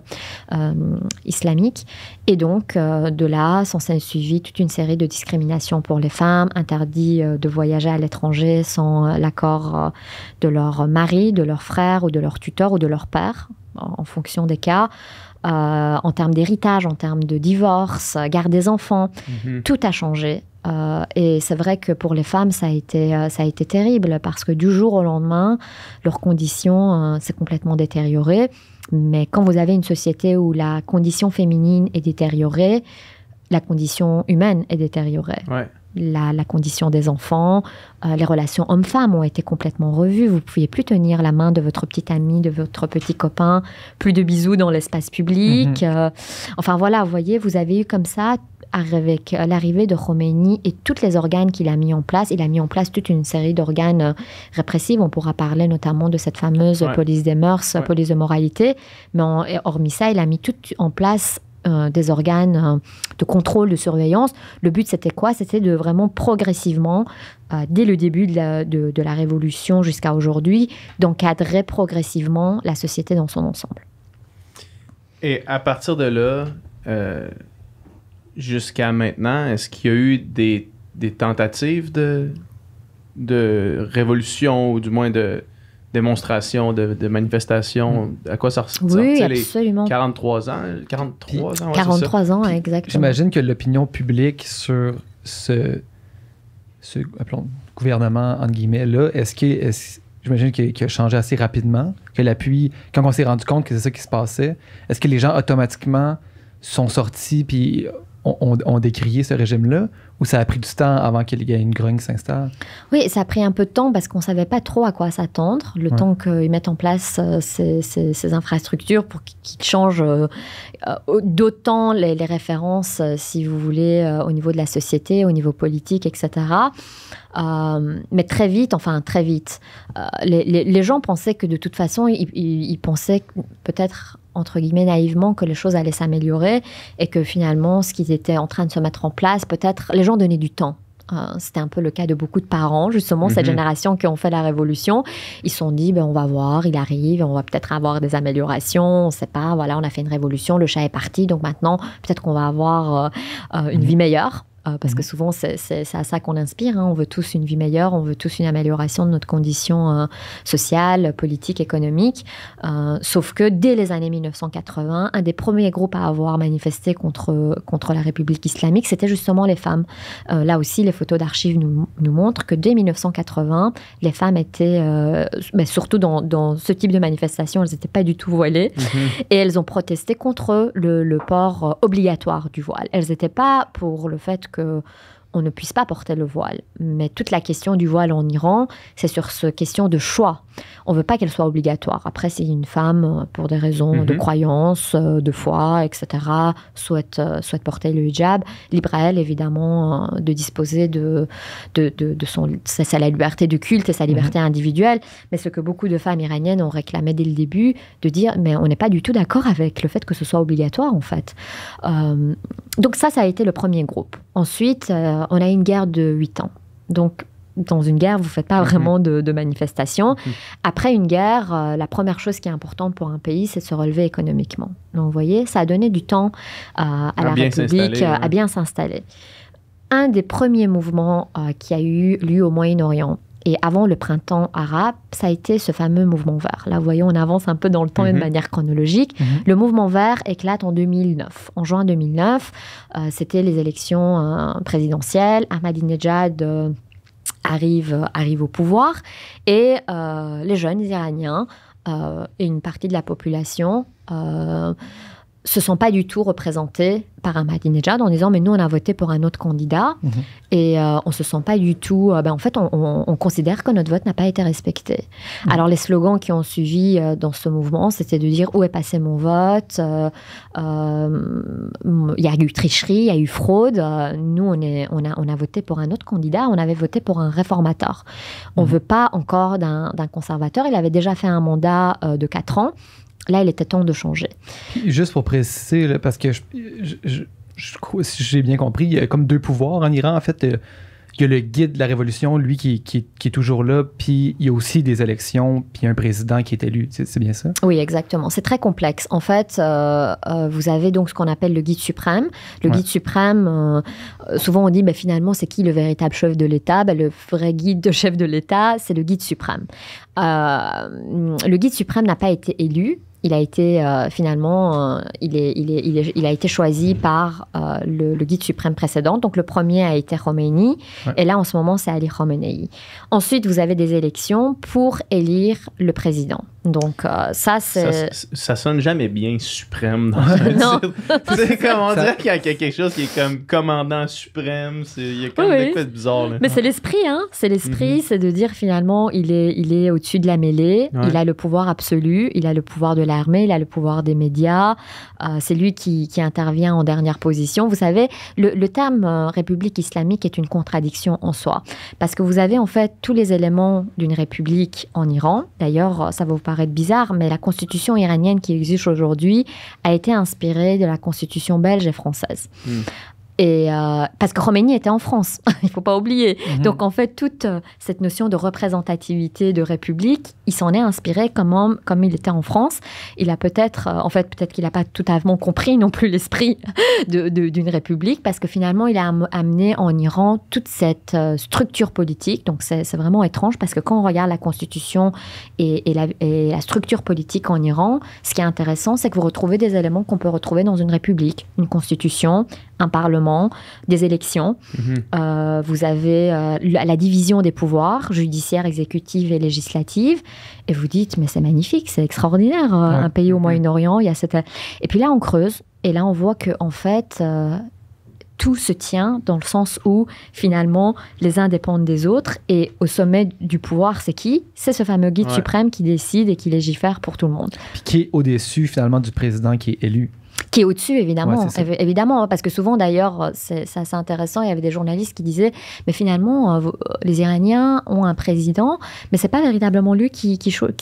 islamique. Et donc, de là, s'en est suivi toute une série de discriminations pour les femmes, interdit de voyager à l'étranger sans l'accord de leur mari, de leur frère ou de leur tuteur ou de leur père, en fonction des cas, en termes d'héritage, en termes de divorce, garde des enfants. Tout a changé. Et c'est vrai que pour les femmes, ça a été terrible parce que du jour au lendemain, leurs conditions s'est complètement détériorée. Mais quand vous avez une société où la condition féminine est détériorée, la condition humaine est détériorée. La condition des enfants, les relations hommes-femmes ont été complètement revues. Vous ne pouviez plus tenir la main de votre petite amie, de votre petit copain, plus de bisous dans l'espace public. Enfin voilà, vous voyez, vous avez eu comme ça, avec l'arrivée de Khomeini et tous les organes qu'il a mis en place. Il a mis en place toute une série d'organes répressifs. On pourra parler notamment de cette fameuse police des mœurs, police de moralité. Mais hormis ça, il a mis tout en place des organes de contrôle, de surveillance. Le but, c'était quoi? C'était de vraiment progressivement, dès le début de la Révolution jusqu'à aujourd'hui, d'encadrer progressivement la société dans son ensemble. Et à partir de là, jusqu'à maintenant, est-ce qu'il y a eu des tentatives de révolution ou du moins démonstrations, de manifestations. À quoi ça ressemble? Oui, absolument. 43 ans, ouais, 43 ans, exactement. J'imagine que l'opinion publique sur ce appelons, gouvernement, entre guillemets, là, j'imagine qu'il a changé assez rapidement, que l'appui, quand on s'est rendu compte que c'est ça qui se passait, est-ce que les gens automatiquement sont sortis puis ont décrié ce régime-là, ou ça a pris du temps avant qu'il y ait une grogne qui s'installe? Oui, ça a pris un peu de temps parce qu'on ne savait pas trop à quoi s'attendre, le temps qu'ils mettent en place ces infrastructures pour qu'ils changent d'autant les références, si vous voulez, au niveau de la société, au niveau politique, etc. Mais très vite, les gens pensaient que de toute façon, ils pensaient peut-être, entre guillemets, naïvement, que les choses allaient s'améliorer et que finalement, ce qu'ils étaient en train de se mettre en place, peut-être, les gens donnaient du temps. C'était un peu le cas de beaucoup de parents, justement, cette génération qui ont fait la révolution. Ils se sont dit, on va voir, il arrive, on va peut-être avoir des améliorations, on ne sait pas, voilà, on a fait une révolution, le chat est parti, donc maintenant, peut-être qu'on va avoir une vie meilleure. Parce que souvent, c'est à ça qu'on inspire. On veut tous une vie meilleure, on veut tous une amélioration de notre condition sociale, politique, économique. Sauf que dès les années 1980, un des premiers groupes à avoir manifesté contre la République islamique, c'était justement les femmes. Là aussi, les photos d'archives nous montrent que dès 1980, les femmes étaient, mais surtout dans ce type de manifestation, elles n'étaient pas du tout voilées. Et elles ont protesté contre le port obligatoire du voile. Elles n'étaient pas pour le fait qu'on ne puisse pas porter le voile. Mais toute la question du voile en Iran, c'est sur cette question de choix. On ne veut pas qu'elle soit obligatoire. Après, si une femme, pour des raisons de croyance, de foi, etc., souhaite porter le hijab, libre à elle, évidemment, de disposer de sa la liberté de culte et sa liberté individuelle. Mais ce que beaucoup de femmes iraniennes ont réclamé dès le début, de dire, mais on n'est pas du tout d'accord avec le fait que ce soit obligatoire, en fait. Donc ça a été le premier groupe. Ensuite, on a une guerre de 8 ans. Donc, dans une guerre, vous ne faites pas vraiment de manifestations. Après une guerre, la première chose qui est importante pour un pays, c'est de se relever économiquement. Donc, vous voyez, ça a donné du temps à la République à bien s'installer. Un des premiers mouvements qui a eu lieu au Moyen-Orient, et avant le printemps arabe, ça a été ce fameux mouvement vert. Là, vous voyez, on avance un peu dans le temps et de manière chronologique. Le mouvement vert éclate en 2009. En juin 2009, c'était les élections présidentielles. Ahmadinejad arrive au pouvoir. Et les jeunes Iraniens et une partie de la population se sont pas du tout représentés par Ahmadinejad en disant mais nous on a voté pour un autre candidat et on se sent pas du tout en fait on considère que notre vote n'a pas été respecté. Alors les slogans qui ont suivi dans ce mouvement, c'était de dire où est passé mon vote, il y a eu tricherie, il y a eu fraude, nous on a voté pour un autre candidat, on avait voté pour un réformateur. On veut pas encore d'un conservateur, il avait déjà fait un mandat de 4 ans. Là, il était temps de changer. Juste pour préciser, là, parce que si j'ai bien compris, il y a comme 2 pouvoirs en Iran. En fait, il y a le guide de la révolution, lui, qui est toujours là, puis il y a aussi des élections, puis un président qui est élu. C'est bien ça? Oui, exactement. C'est très complexe. En fait, vous avez donc ce qu'on appelle le guide suprême. Le guide suprême, souvent on dit, finalement, c'est qui le véritable chef de l'État? Le vrai guide de chef de l'État, c'est le guide suprême. Le guide suprême n'a pas été élu. Il a été finalement, il a été choisi par le guide suprême précédent. Donc le premier a été Khomeini, et là en ce moment c'est Ali Khamenei. Ensuite vous avez des élections pour élire le président. Donc ça ça sonne jamais bien suprême dans un titre. C'est comme on dirait qu'il y a quelque chose qui est comme commandant suprême. Il y a comme des choses bizarres. Là. Mais c'est l'esprit, hein. C'est l'esprit, c'est de dire finalement il est au-dessus de la mêlée. Il a le pouvoir absolu, il a le pouvoir de l'armée, il a le pouvoir des médias. C'est lui qui intervient en dernière position. Vous savez, le terme république islamique est une contradiction en soi. Parce que vous avez en fait tous les éléments d'une république en Iran. D'ailleurs, ça va vous paraître bizarre, mais la constitution iranienne qui existe aujourd'hui a été inspirée de la constitution belge et française. Et parce que Khomeini était en France, il ne faut pas oublier. Donc, en fait, toute cette notion de représentativité de république, il s'en est inspiré comme il était en France. Il a peut-être qu'il n'a pas tout à fait compris non plus l'esprit d'une république, parce que finalement, il a amené en Iran toute cette structure politique. Donc, c'est vraiment étrange, parce que quand on regarde la constitution et la structure politique en Iran, ce qui est intéressant, c'est que vous retrouvez des éléments qu'on peut retrouver dans une république. Une constitution, un parlement, des élections. Vous avez la division des pouvoirs, judiciaire, exécutive et législative. Et vous dites, mais c'est magnifique, c'est extraordinaire. Un pays au Moyen-Orient, il y a cette... Et puis là, on creuse. Et là, on voit que en fait, tout se tient dans le sens où, finalement, les uns dépendent des autres. Et au sommet du pouvoir, c'est qui? C'est ce fameux guide suprême qui décide et qui légifère pour tout le monde. Puis qui est au-dessus, finalement, du président qui est élu. Qui est au-dessus, évidemment. Évidemment, parce que souvent, d'ailleurs, c'est assez intéressant, il y avait des journalistes qui disaient, mais finalement, les Iraniens ont un président, mais c'est pas véritablement lui qui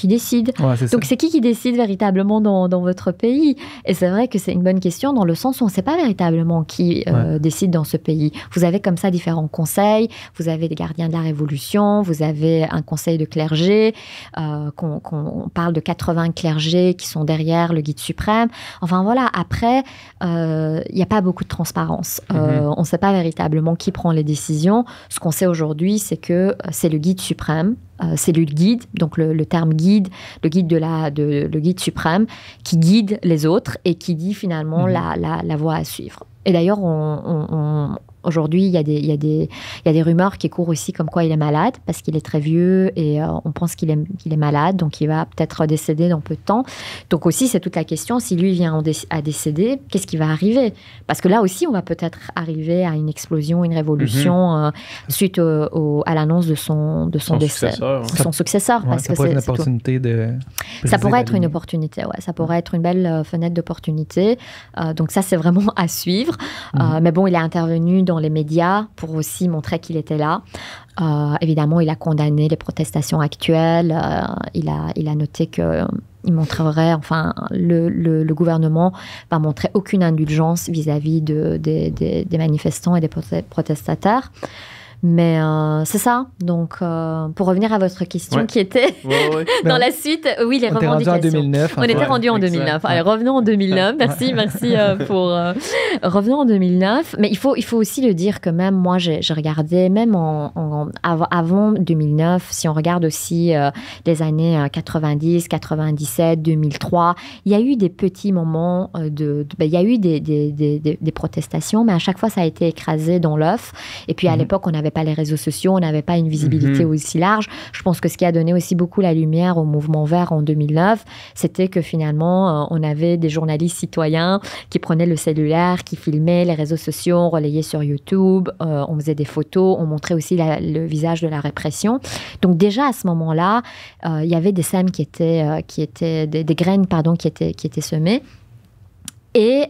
décide. Donc, c'est qui décide véritablement dans votre pays? Et c'est vrai que c'est une bonne question, dans le sens où on ne sait pas véritablement qui décide dans ce pays. Vous avez comme ça différents conseils, vous avez des gardiens de la Révolution, vous avez un conseil de clergé, qu'on parle de 80 clergés qui sont derrière le guide suprême. Enfin, voilà, après, il n'y a pas beaucoup de transparence. On ne sait pas véritablement qui prend les décisions. Ce qu'on sait aujourd'hui, c'est que c'est le guide suprême, c'est le guide, donc le terme guide, le guide suprême, qui guide les autres et qui dit finalement la voie à suivre. Et d'ailleurs, aujourd'hui, il y a des rumeurs qui courent aussi comme quoi il est malade, parce qu'il est très vieux et on pense qu'il est malade, donc il va peut-être décéder dans peu de temps. Donc aussi, c'est toute la question, si lui vient à décéder, qu'est-ce qui va arriver? Parce que là aussi, on va peut-être arriver à une explosion, une révolution suite à l'annonce de son décès. Son successeur. Parce ça pourrait être une opportunité de... Ça pourrait être une opportunité, ça pourrait être une belle fenêtre d'opportunité. Donc ça, c'est vraiment à suivre. Mais bon, il a intervenu dans les médias pour aussi montrer qu'il était là. Évidemment, il a condamné les protestations actuelles. Il a noté que il montrerait, enfin, le gouvernement va montrer aucune indulgence vis-à-vis des manifestants et des protestataires. Mais c'est ça. Donc, pour revenir à votre question qui était dans la suite, oui, les revendications. On était rendu en 2009. Allez, revenons en 2009. Merci pour... revenons en 2009. Mais il faut aussi le dire que même moi, j'ai regardé, même avant 2009, si on regarde aussi les années 90, 97, 2003, il y a eu des petits moments il y a eu des protestations, mais à chaque fois, ça a été écrasé dans l'œuf. Et puis, à l'époque, on n'avait pas les réseaux sociaux, on n'avait pas une visibilité aussi large. Je pense que ce qui a donné aussi beaucoup la lumière au mouvement vert en 2009, c'était que finalement, on avait des journalistes citoyens qui prenaient le cellulaire, qui filmaient les réseaux sociaux, on relayait sur YouTube, on faisait des photos, on montrait aussi le visage de la répression. Donc déjà, à ce moment-là, il y avait des sèmes qui étaient des graines, qui étaient semées. Et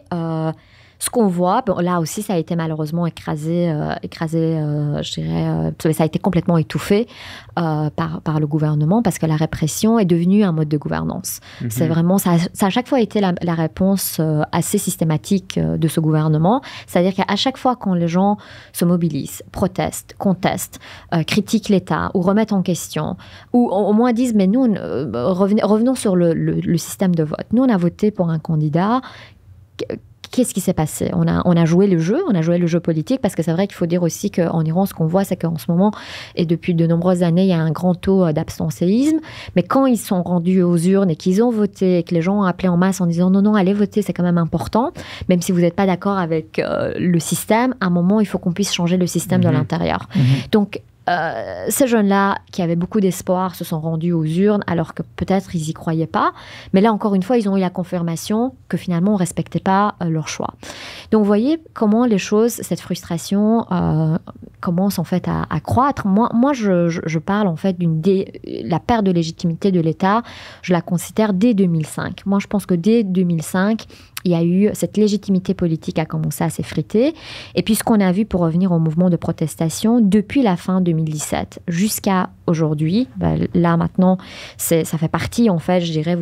ce qu'on voit, là aussi, ça a été malheureusement écrasé, je dirais, ça a été complètement étouffé par le gouvernement, parce que la répression est devenue un mode de gouvernance. C'est vraiment, ça a chaque fois été la réponse assez systématique de ce gouvernement. C'est-à-dire qu'à chaque fois quand les gens se mobilisent, protestent, contestent, critiquent l'État ou remettent en question, ou au moins disent, mais nous, revenons sur le système de vote. Nous, on a voté pour un candidat. Qu'est-ce qui s'est passé? On a joué le jeu politique, parce que c'est vrai qu'il faut dire aussi qu'en Iran, ce qu'on voit, c'est qu'en ce moment, et depuis de nombreuses années, il y a un grand taux d'abstentéisme. Mais quand ils sont rendus aux urnes et qu'ils ont voté, et que les gens ont appelé en masse en disant non, allez voter, c'est quand même important, même si vous n'êtes pas d'accord avec le système, à un moment, il faut qu'on puisse changer le système de l'intérieur. Donc, ces jeunes-là, qui avaient beaucoup d'espoir, se sont rendus aux urnes, alors que peut-être ils n'y croyaient pas. Mais là, encore une fois, ils ont eu la confirmation que finalement, on ne respectait pas leur choix. Donc, vous voyez comment les choses, cette frustration commence en fait à croître. Moi, je parle en fait la perte de légitimité de l'État, je la considère dès 2005. Moi, je pense que dès 2005, il y a eu cette légitimité politique a commencé à s'effriter. Et puis, ce qu'on a vu, pour revenir au mouvement de protestation, depuis la fin 2017 jusqu'à aujourd'hui. Là, maintenant, ça fait partie, en fait, je dirais,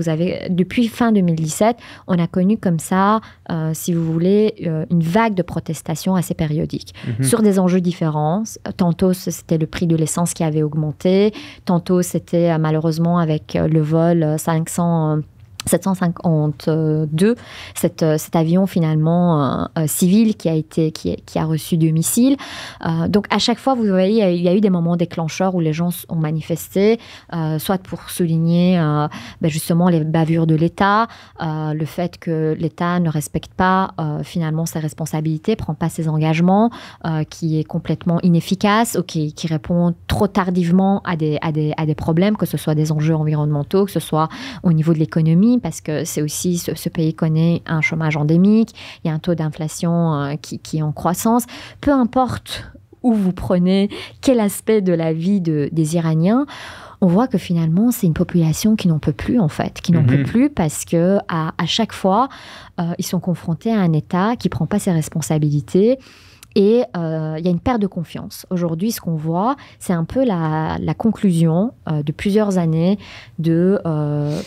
depuis fin 2017, on a connu comme ça, si vous voulez, une vague de protestations assez périodiques sur des enjeux différents. Tantôt, c'était le prix de l'essence qui avait augmenté. Tantôt, c'était malheureusement avec le vol 752, cet avion finalement civil qui a reçu 2 missiles. Donc à chaque fois, vous voyez, il y a eu des moments déclencheurs où les gens ont manifesté, soit pour souligner justement les bavures de l'État, le fait que l'État ne respecte pas finalement ses responsabilités, prend pas ses engagements, qui est complètement inefficace ou qui répond trop tardivement à des problèmes, que ce soit des enjeux environnementaux, que ce soit au niveau de l'économie, parce que c'est aussi, ce pays connaît un chômage endémique, il y a un taux d'inflation qui est en croissance. Peu importe où vous prenez, quel aspect de la vie des Iraniens, on voit que finalement, c'est une population qui n'en peut plus, en fait, qui n'en peut plus parce que à chaque fois, ils sont confrontés à un État qui ne prend pas ses responsabilités. Et il y a une perte de confiance. Aujourd'hui, ce qu'on voit, c'est un peu la conclusion de plusieurs années de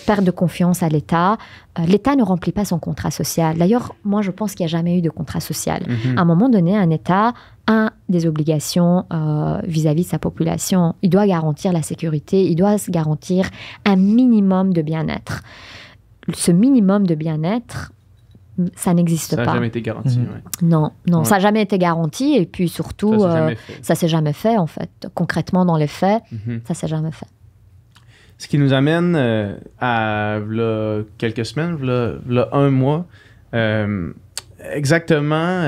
perte de confiance à l'État. L'État ne remplit pas son contrat social. D'ailleurs, moi, je pense qu'il n'y a jamais eu de contrat social. À un moment donné, un État a des obligations vis-à-vis de sa population. Il doit garantir la sécurité, il doit garantir un minimum de bien-être. Ce minimum de bien-être, ça n'existe pas. Ça n'a jamais été garanti. Non, Ouais. ça n'a jamais été garanti. Et puis surtout, ça s'est jamais fait, en fait. Concrètement, dans les faits, ça s'est jamais fait. Ce qui nous amène à là, quelques semaines, là, un mois. Exactement.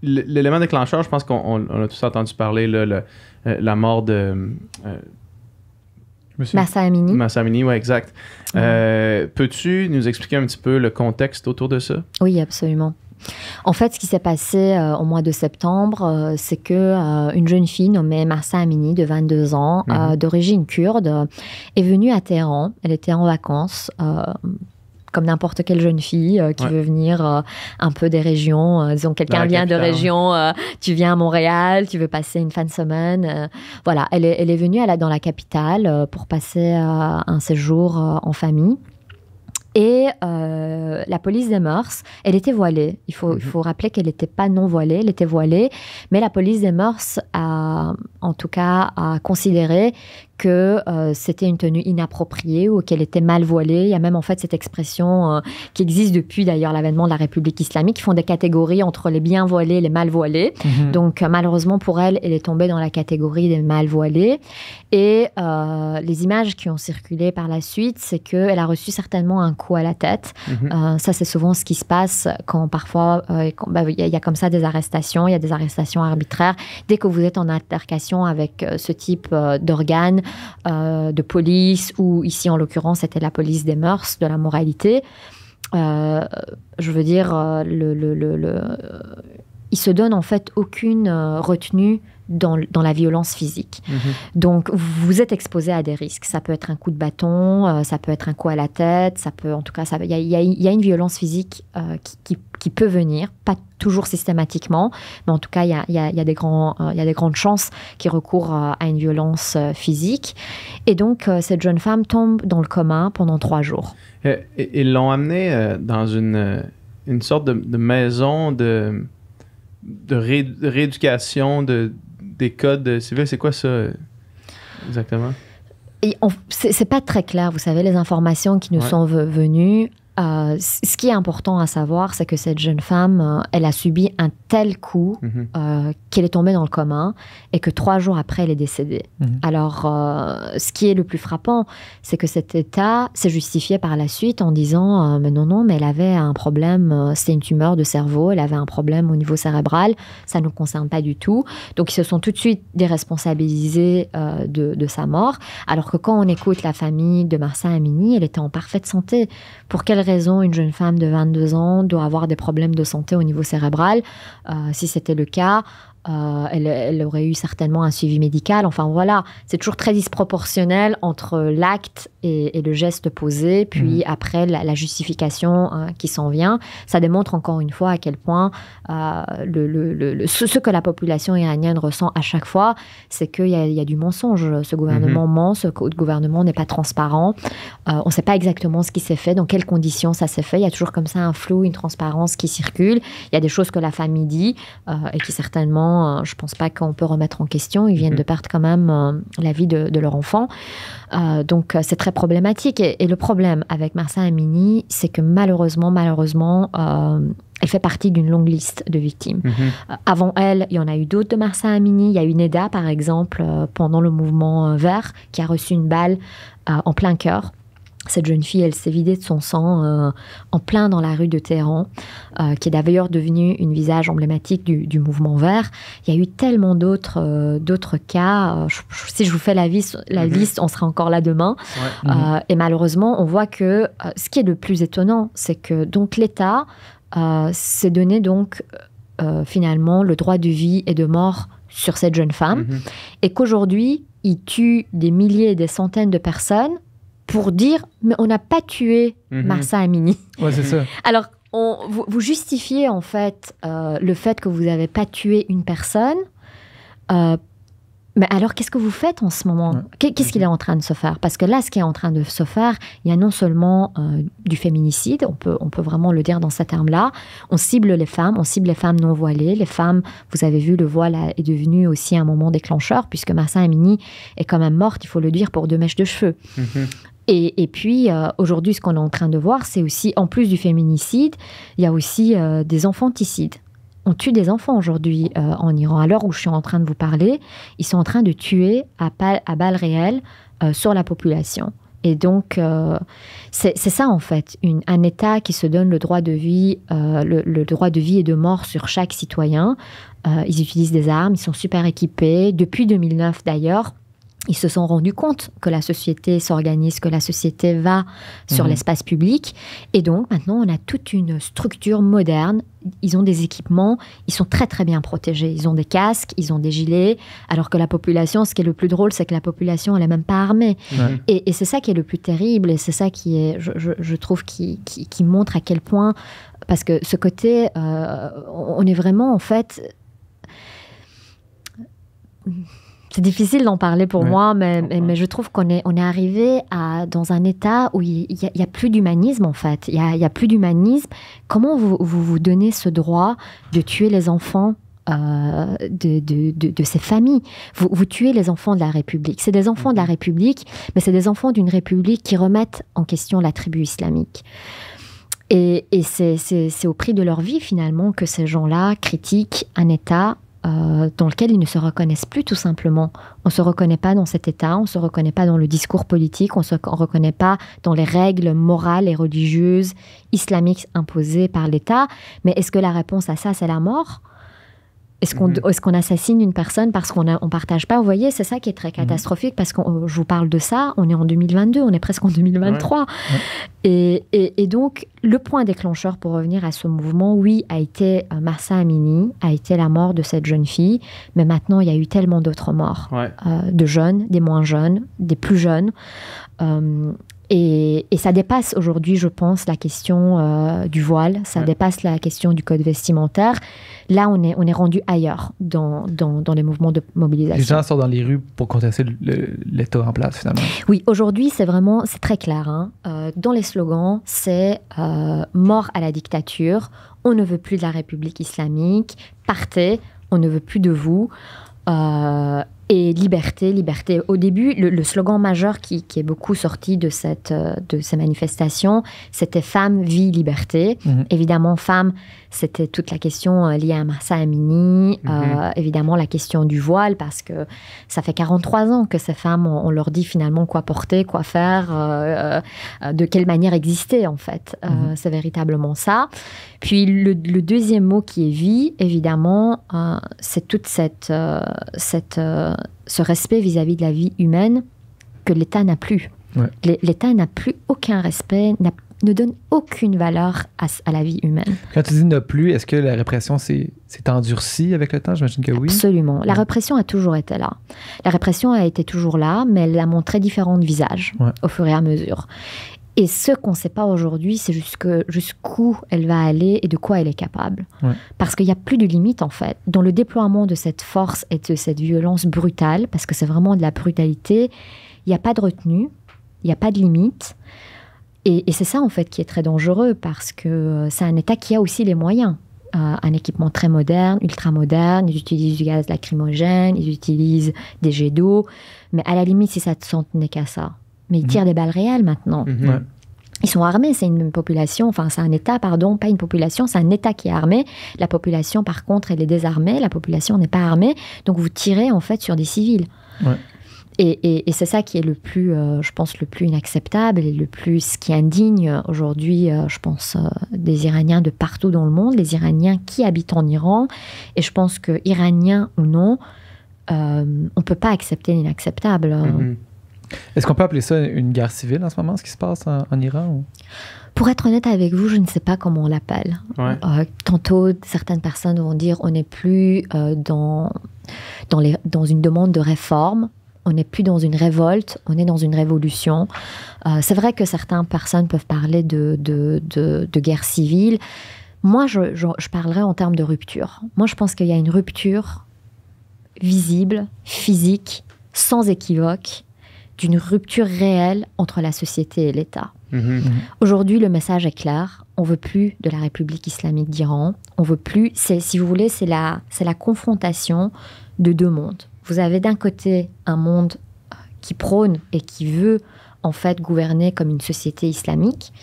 L'élément déclencheur, je pense qu'on a tous entendu parler, là, la mort de... Mahsa Amini. Mahsa Amini, oui, exact. Peux-tu nous expliquer un petit peu le contexte autour de ça? Oui, absolument. En fait, ce qui s'est passé au mois de septembre, c'est que une jeune fille nommée Mahsa Amini, de 22 ans, d'origine kurde, est venue à Téhéran. Elle était en vacances, comme n'importe quelle jeune fille qui veut venir un peu des régions. Disons, quelqu'un vient de région, tu viens à Montréal, tu veux passer une fin de semaine. Voilà, elle est venue dans la capitale pour passer un séjour en famille. Et la police des mœurs, elle était voilée. Il faut rappeler qu'elle n'était pas non voilée, elle était voilée. Mais la police des mœurs a considéré que c'était une tenue inappropriée ou qu'elle était mal voilée. Il y a même en fait cette expression qui existe depuis d'ailleurs l'avènement de la République islamique, qui font des catégories entre les bien voilés et les mal voilés. Donc malheureusement pour elle, elle est tombée dans la catégorie des mal voilés. Et les images qui ont circulé par la suite, c'est qu'elle a reçu certainement un coup à la tête. Ça, c'est souvent ce qui se passe quand parfois il y a comme ça des arrestations, il y a des arrestations arbitraires. Dès que vous êtes en altercation avec ce type d'organes, de police, ou ici en l'occurrence c'était la police des mœurs, de la moralité, je veux dire, il se donne en fait aucune retenue dans la violence physique. Donc, vous êtes exposé à des risques. Ça peut être un coup de bâton, ça peut être un coup à la tête, ça peut, en tout cas, il y a une violence physique qui peut venir, pas toujours systématiquement, mais en tout cas, il y a des grandes chances qu'il recourt à une violence physique. Et donc, cette jeune femme tombe dans le coma pendant 3 jours. Ils l'ont amenée dans une sorte de maison de rééducation des codes civils. C'est quoi ça exactement? C'est pas très clair, vous savez, les informations qui nous sont venues. Ce qui est important à savoir, c'est que cette jeune femme, elle a subi un tel coup qu'elle est tombée dans le coma et que 3 jours après, elle est décédée. Alors, ce qui est le plus frappant, c'est que cet état s'est justifié par la suite en disant mais non, mais elle avait un problème, c'était une tumeur de cerveau, elle avait un problème au niveau cérébral, ça ne nous concerne pas du tout. Donc, ils se sont tout de suite déresponsabilisés de sa mort, alors que quand on écoute la famille de Mahsa Amini, elle était en parfaite santé. Pour quelle raison une jeune femme de 22 ans doit avoir des problèmes de santé au niveau cérébral? Si c'était le cas, elle aurait eu certainement un suivi médical. Enfin voilà, c'est toujours très disproportionnel entre l'acte et le geste posé, puis après la justification qui s'en vient. Ça démontre encore une fois à quel point ce que la population iranienne ressent à chaque fois, c'est qu'il y a du mensonge. Ce gouvernement ment, ce gouvernement n'est pas transparent. On ne sait pas exactement ce qui s'est fait, dans quelles conditions ça s'est fait. Il y a toujours comme ça un flou, une transparence qui circule. Il y a des choses que la famille dit et qui certainement, je ne pense pas qu'on peut remettre en question. Ils viennent de perdre quand même la vie de leur enfant. Donc c'est très problématique. Et le problème avec Mahsa Amini, c'est que malheureusement, elle fait partie d'une longue liste de victimes. Avant elle, il y en a eu d'autres de Mahsa Amini. Il y a eu Neda, par exemple, pendant le mouvement vert, qui a reçu une balle en plein cœur. Cette jeune fille, elle s'est vidée de son sang en plein dans la rue de Téhéran, qui est d'ailleurs devenue une visage emblématique du mouvement vert. Il y a eu tellement d'autres cas. Si je vous fais la liste, on sera encore là demain. Et malheureusement, on voit que ce qui est le plus étonnant, c'est que donc l'État s'est donné donc finalement le droit de vie et de mort sur cette jeune femme, et qu'aujourd'hui, il tue des milliers et des centaines de personnes pour dire, mais on n'a pas tué Mahsa Amini. Ouais, c'est ça. Alors, vous justifiez en fait le fait que vous n'avez pas tué une personne, mais alors qu'est-ce que vous faites en ce moment? Qu'est-ce qu'il est en train de se faire? Parce que là, ce qui est en train de se faire, il y a non seulement du féminicide, on peut vraiment le dire dans ces termes-là, on cible les femmes non voilées, les femmes, vous avez vu, le voile est devenu aussi un moment déclencheur, puisque Mahsa Amini est quand même morte, il faut le dire, pour 2 mèches de cheveux. Et puis, aujourd'hui, ce qu'on est en train de voir, c'est aussi, en plus du féminicide, il y a aussi des infanticides. On tue des enfants aujourd'hui en Iran. À l'heure où je suis en train de vous parler, ils sont en train de tuer à balles réelles sur la population. Et donc, c'est ça, en fait, un État qui se donne le droit de vie, le droit de vie et de mort sur chaque citoyen. Ils utilisent des armes, ils sont super équipés. Depuis 2009, d'ailleurs, ils se sont rendus compte que la société s'organise, que la société va sur l'espace public. Et donc, maintenant, on a toute une structure moderne. Ils ont des équipements, ils sont très, très bien protégés. Ils ont des casques, ils ont des gilets. Alors que la population, ce qui est le plus drôle, c'est que la population, elle n'est même pas armée. Et c'est ça qui est le plus terrible. Et c'est ça qui est, je trouve, qui montre à quel point... Parce que ce côté, on est vraiment, en fait... C'est difficile d'en parler pour moi, mais je trouve qu'on est arrivé dans un état où il n'y a plus d'humanisme, en fait. Il y a plus d'humanisme. Comment vous donnez ce droit de tuer les enfants de ces familles? Vous tuez les enfants de la République. C'est des enfants de la République, mais c'est des enfants d'une République qui remettent en question la tribu islamique. Et c'est au prix de leur vie, finalement, que ces gens-là critiquent un État dans lequel ils ne se reconnaissent plus, tout simplement. On ne se reconnaît pas dans cet État, on ne se reconnaît pas dans le discours politique, on ne se reconnaît pas dans les règles morales et religieuses islamiques imposées par l'État. Mais est-ce que la réponse à ça, c'est la mort ? Est-ce qu'on assassine une personne parce qu'on ne partage pas? Vous voyez, c'est ça qui est très catastrophique, parce que je vous parle de ça, on est en 2022, on est presque en 2023. Et donc, le point déclencheur, pour revenir à ce mouvement, oui, a été Mahsa Amini, a été la mort de cette jeune fille, mais maintenant, il y a eu tellement d'autres morts, de jeunes, des moins jeunes, des plus jeunes. Et ça dépasse aujourd'hui, je pense, la question du voile, ça dépasse la question du code vestimentaire. Là, on est rendu ailleurs dans les mouvements de mobilisation. Les gens sortent dans les rues pour contester l'État en place, finalement. Oui, aujourd'hui, c'est très clair. Hein. Dans les slogans, c'est mort à la dictature, on ne veut plus de la République islamique, partez, on ne veut plus de vous. Et liberté, liberté. Au début, le slogan majeur qui est beaucoup sorti de ces manifestations, c'était femme, vie, liberté. Évidemment, femme, c'était toute la question liée à Mahsa Amini. Évidemment, la question du voile, parce que ça fait 43 ans que ces femmes, on leur dit finalement quoi porter, quoi faire, de quelle manière exister, en fait. C'est véritablement ça. Puis, le deuxième mot qui est vie, évidemment, c'est toute ce respect vis-à-vis de la vie humaine que l'État n'a plus. L'État n'a plus aucun respect, ne donne aucune valeur à la vie humaine. Quand tu dis ne plus, est-ce que la répression s'est endurcie avec le temps? J'imagine que oui. Absolument. La répression a toujours été là. La répression a été toujours là, mais elle a montré différents visages au fur et à mesure. Et ce qu'on ne sait pas aujourd'hui, c'est jusqu'où elle va aller et de quoi elle est capable. Ouais. Parce qu'il n'y a plus de limite, en fait. Dans le déploiement de cette force et de cette violence brutale, parce que c'est vraiment de la brutalité, il n'y a pas de retenue, il n'y a pas de limite. Et c'est ça, en fait, qui est très dangereux, parce que c'est un État qui a aussi les moyens. Un équipement très moderne, ultra moderne, ils utilisent du gaz lacrymogène, ils utilisent des jets d'eau, mais à la limite, si ça ne tenait qu'à ça. Mais ils tirent des balles réelles maintenant. Ouais. Ils sont armés, c'est une population, enfin c'est un État, pardon, pas une population, c'est un État qui est armé. La population, par contre, elle est désarmée, la population n'est pas armée, donc vous tirez en fait sur des civils. Ouais. Et c'est ça qui est le plus, je pense, le plus inacceptable et ce qui indigne aujourd'hui, je pense, des Iraniens de partout dans le monde, les Iraniens qui habitent en Iran. Et je pense que, Iraniens ou non, on ne peut pas accepter l'inacceptable. Est-ce qu'on peut appeler ça une guerre civile en ce moment, ce qui se passe en Iran? Ou? Pour être honnête avec vous, je ne sais pas comment on l'appelle. Ouais. Tantôt, certaines personnes vont dire on n'est plus dans une demande de réforme, on n'est plus dans une révolte, on est dans une révolution. C'est vrai que certaines personnes peuvent parler de guerre civile. Moi, je parlerais en termes de rupture. Moi, je pense qu'il y a une rupture visible, physique, sans équivoque, d'une rupture réelle entre la société et l'État. Aujourd'hui, le message est clair. On ne veut plus de la République islamique d'Iran. On veut plus, si vous voulez, c'est la confrontation de deux mondes. Vous avez d'un côté un monde qui prône et qui veut en fait gouverner comme une société islamique,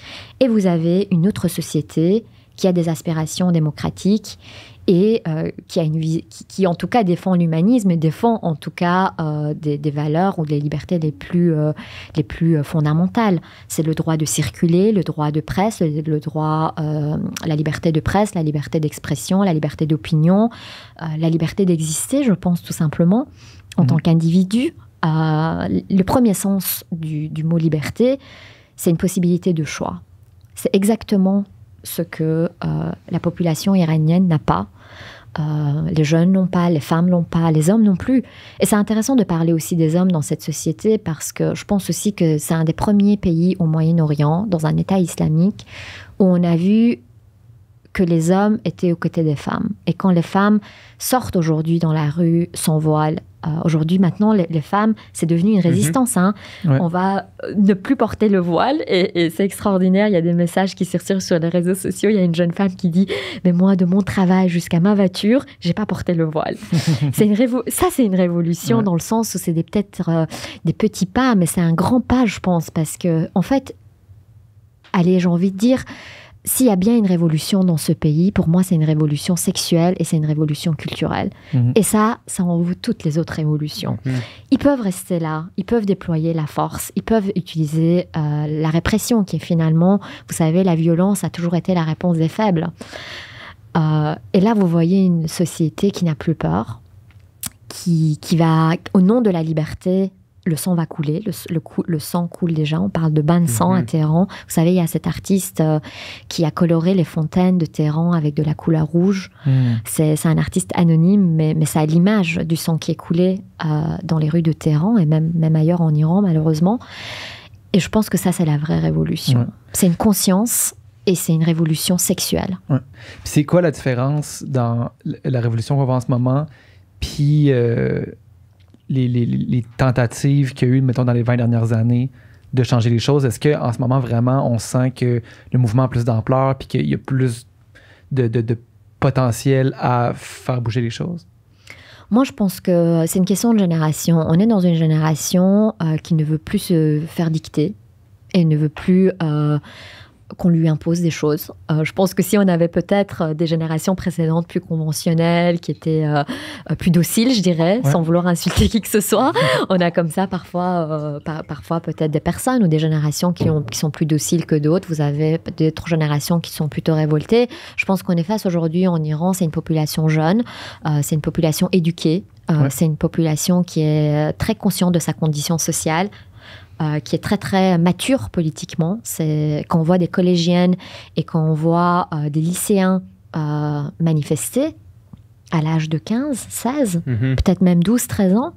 et vous avez une autre société qui a des aspirations démocratiques et qui en tout cas défend l'humanisme et défend en tout cas des valeurs ou des libertés les plus fondamentales. C'est le droit de circuler, le droit de presse, la liberté de presse, la liberté d'expression, la liberté d'opinion, la liberté d'exister, je pense tout simplement, en tant qu'individu. Le premier sens du mot liberté, c'est une possibilité de choix. C'est exactement ce que la population iranienne n'a pas. Les jeunes n'ont pas, les femmes n'ont pas, les hommes non plus. Et c'est intéressant de parler aussi des hommes dans cette société parce que je pense aussi que c'est un des premiers pays au Moyen-Orient, dans un État islamique, où on a vu que les hommes étaient aux côtés des femmes. Et quand les femmes sortent aujourd'hui dans la rue sans voile, aujourd'hui, maintenant, les femmes, c'est devenu une résistance. Hein. Ouais. On va ne plus porter le voile et c'est extraordinaire. Il y a des messages qui circulent sur les réseaux sociaux. Il y a une jeune femme qui dit « Mais moi, de mon travail jusqu'à ma voiture, j'ai pas porté le voile. » C'est une révolution dans le sens où c'est peut-être des petits pas, mais c'est un grand pas, je pense, parce que, en fait, allez, j'ai envie de dire, s'il y a bien une révolution dans ce pays, pour moi, c'est une révolution sexuelle et c'est une révolution culturelle. Et ça en vaut toutes les autres révolutions. Ils peuvent rester là, ils peuvent déployer la force, ils peuvent utiliser la répression qui est finalement, vous savez, la violence a toujours été la réponse des faibles. Et là, vous voyez une société qui n'a plus peur, qui va, au nom de la liberté, le sang va couler, le sang coule déjà, on parle de bain de sang à Téhéran. Vous savez, il y a cet artiste qui a coloré les fontaines de Téhéran avec de la couleur rouge. C'est un artiste anonyme, mais ça a l'image du sang qui est coulé dans les rues de Téhéran et même ailleurs en Iran, malheureusement. Et je pense que ça, c'est la vraie révolution. Ouais. C'est une conscience et c'est une révolution sexuelle. Ouais. Puis c'est quoi la différence dans la révolution qu'on voit en ce moment puis les tentatives qu'il y a eu, mettons, dans les 20 dernières années de changer les choses? Est-ce qu'en ce moment, vraiment, on sent que le mouvement a plus d'ampleur puis qu'il y a plus de potentiel à faire bouger les choses? Moi, je pense que c'est une question de génération. On est dans une génération qui ne veut plus se faire dicter et ne veut plus qu'on lui impose des choses. Je pense que si on avait peut-être des générations précédentes plus conventionnelles, qui étaient plus dociles, je dirais, sans vouloir insulter qui que ce soit, on a comme ça parfois peut-être des personnes ou des générations qui sont plus dociles que d'autres. Vous avez d'autres générations qui sont plutôt révoltées. Je pense qu'on est face aujourd'hui en Iran, c'est une population jeune, c'est une population éduquée, c'est une population qui est très consciente de sa condition sociale. qui est très, très mature politiquement. C'est quand on voit des collégiennes et quand on voit des lycéens manifester à l'âge de 15, 16, peut-être même 12, 13 ans,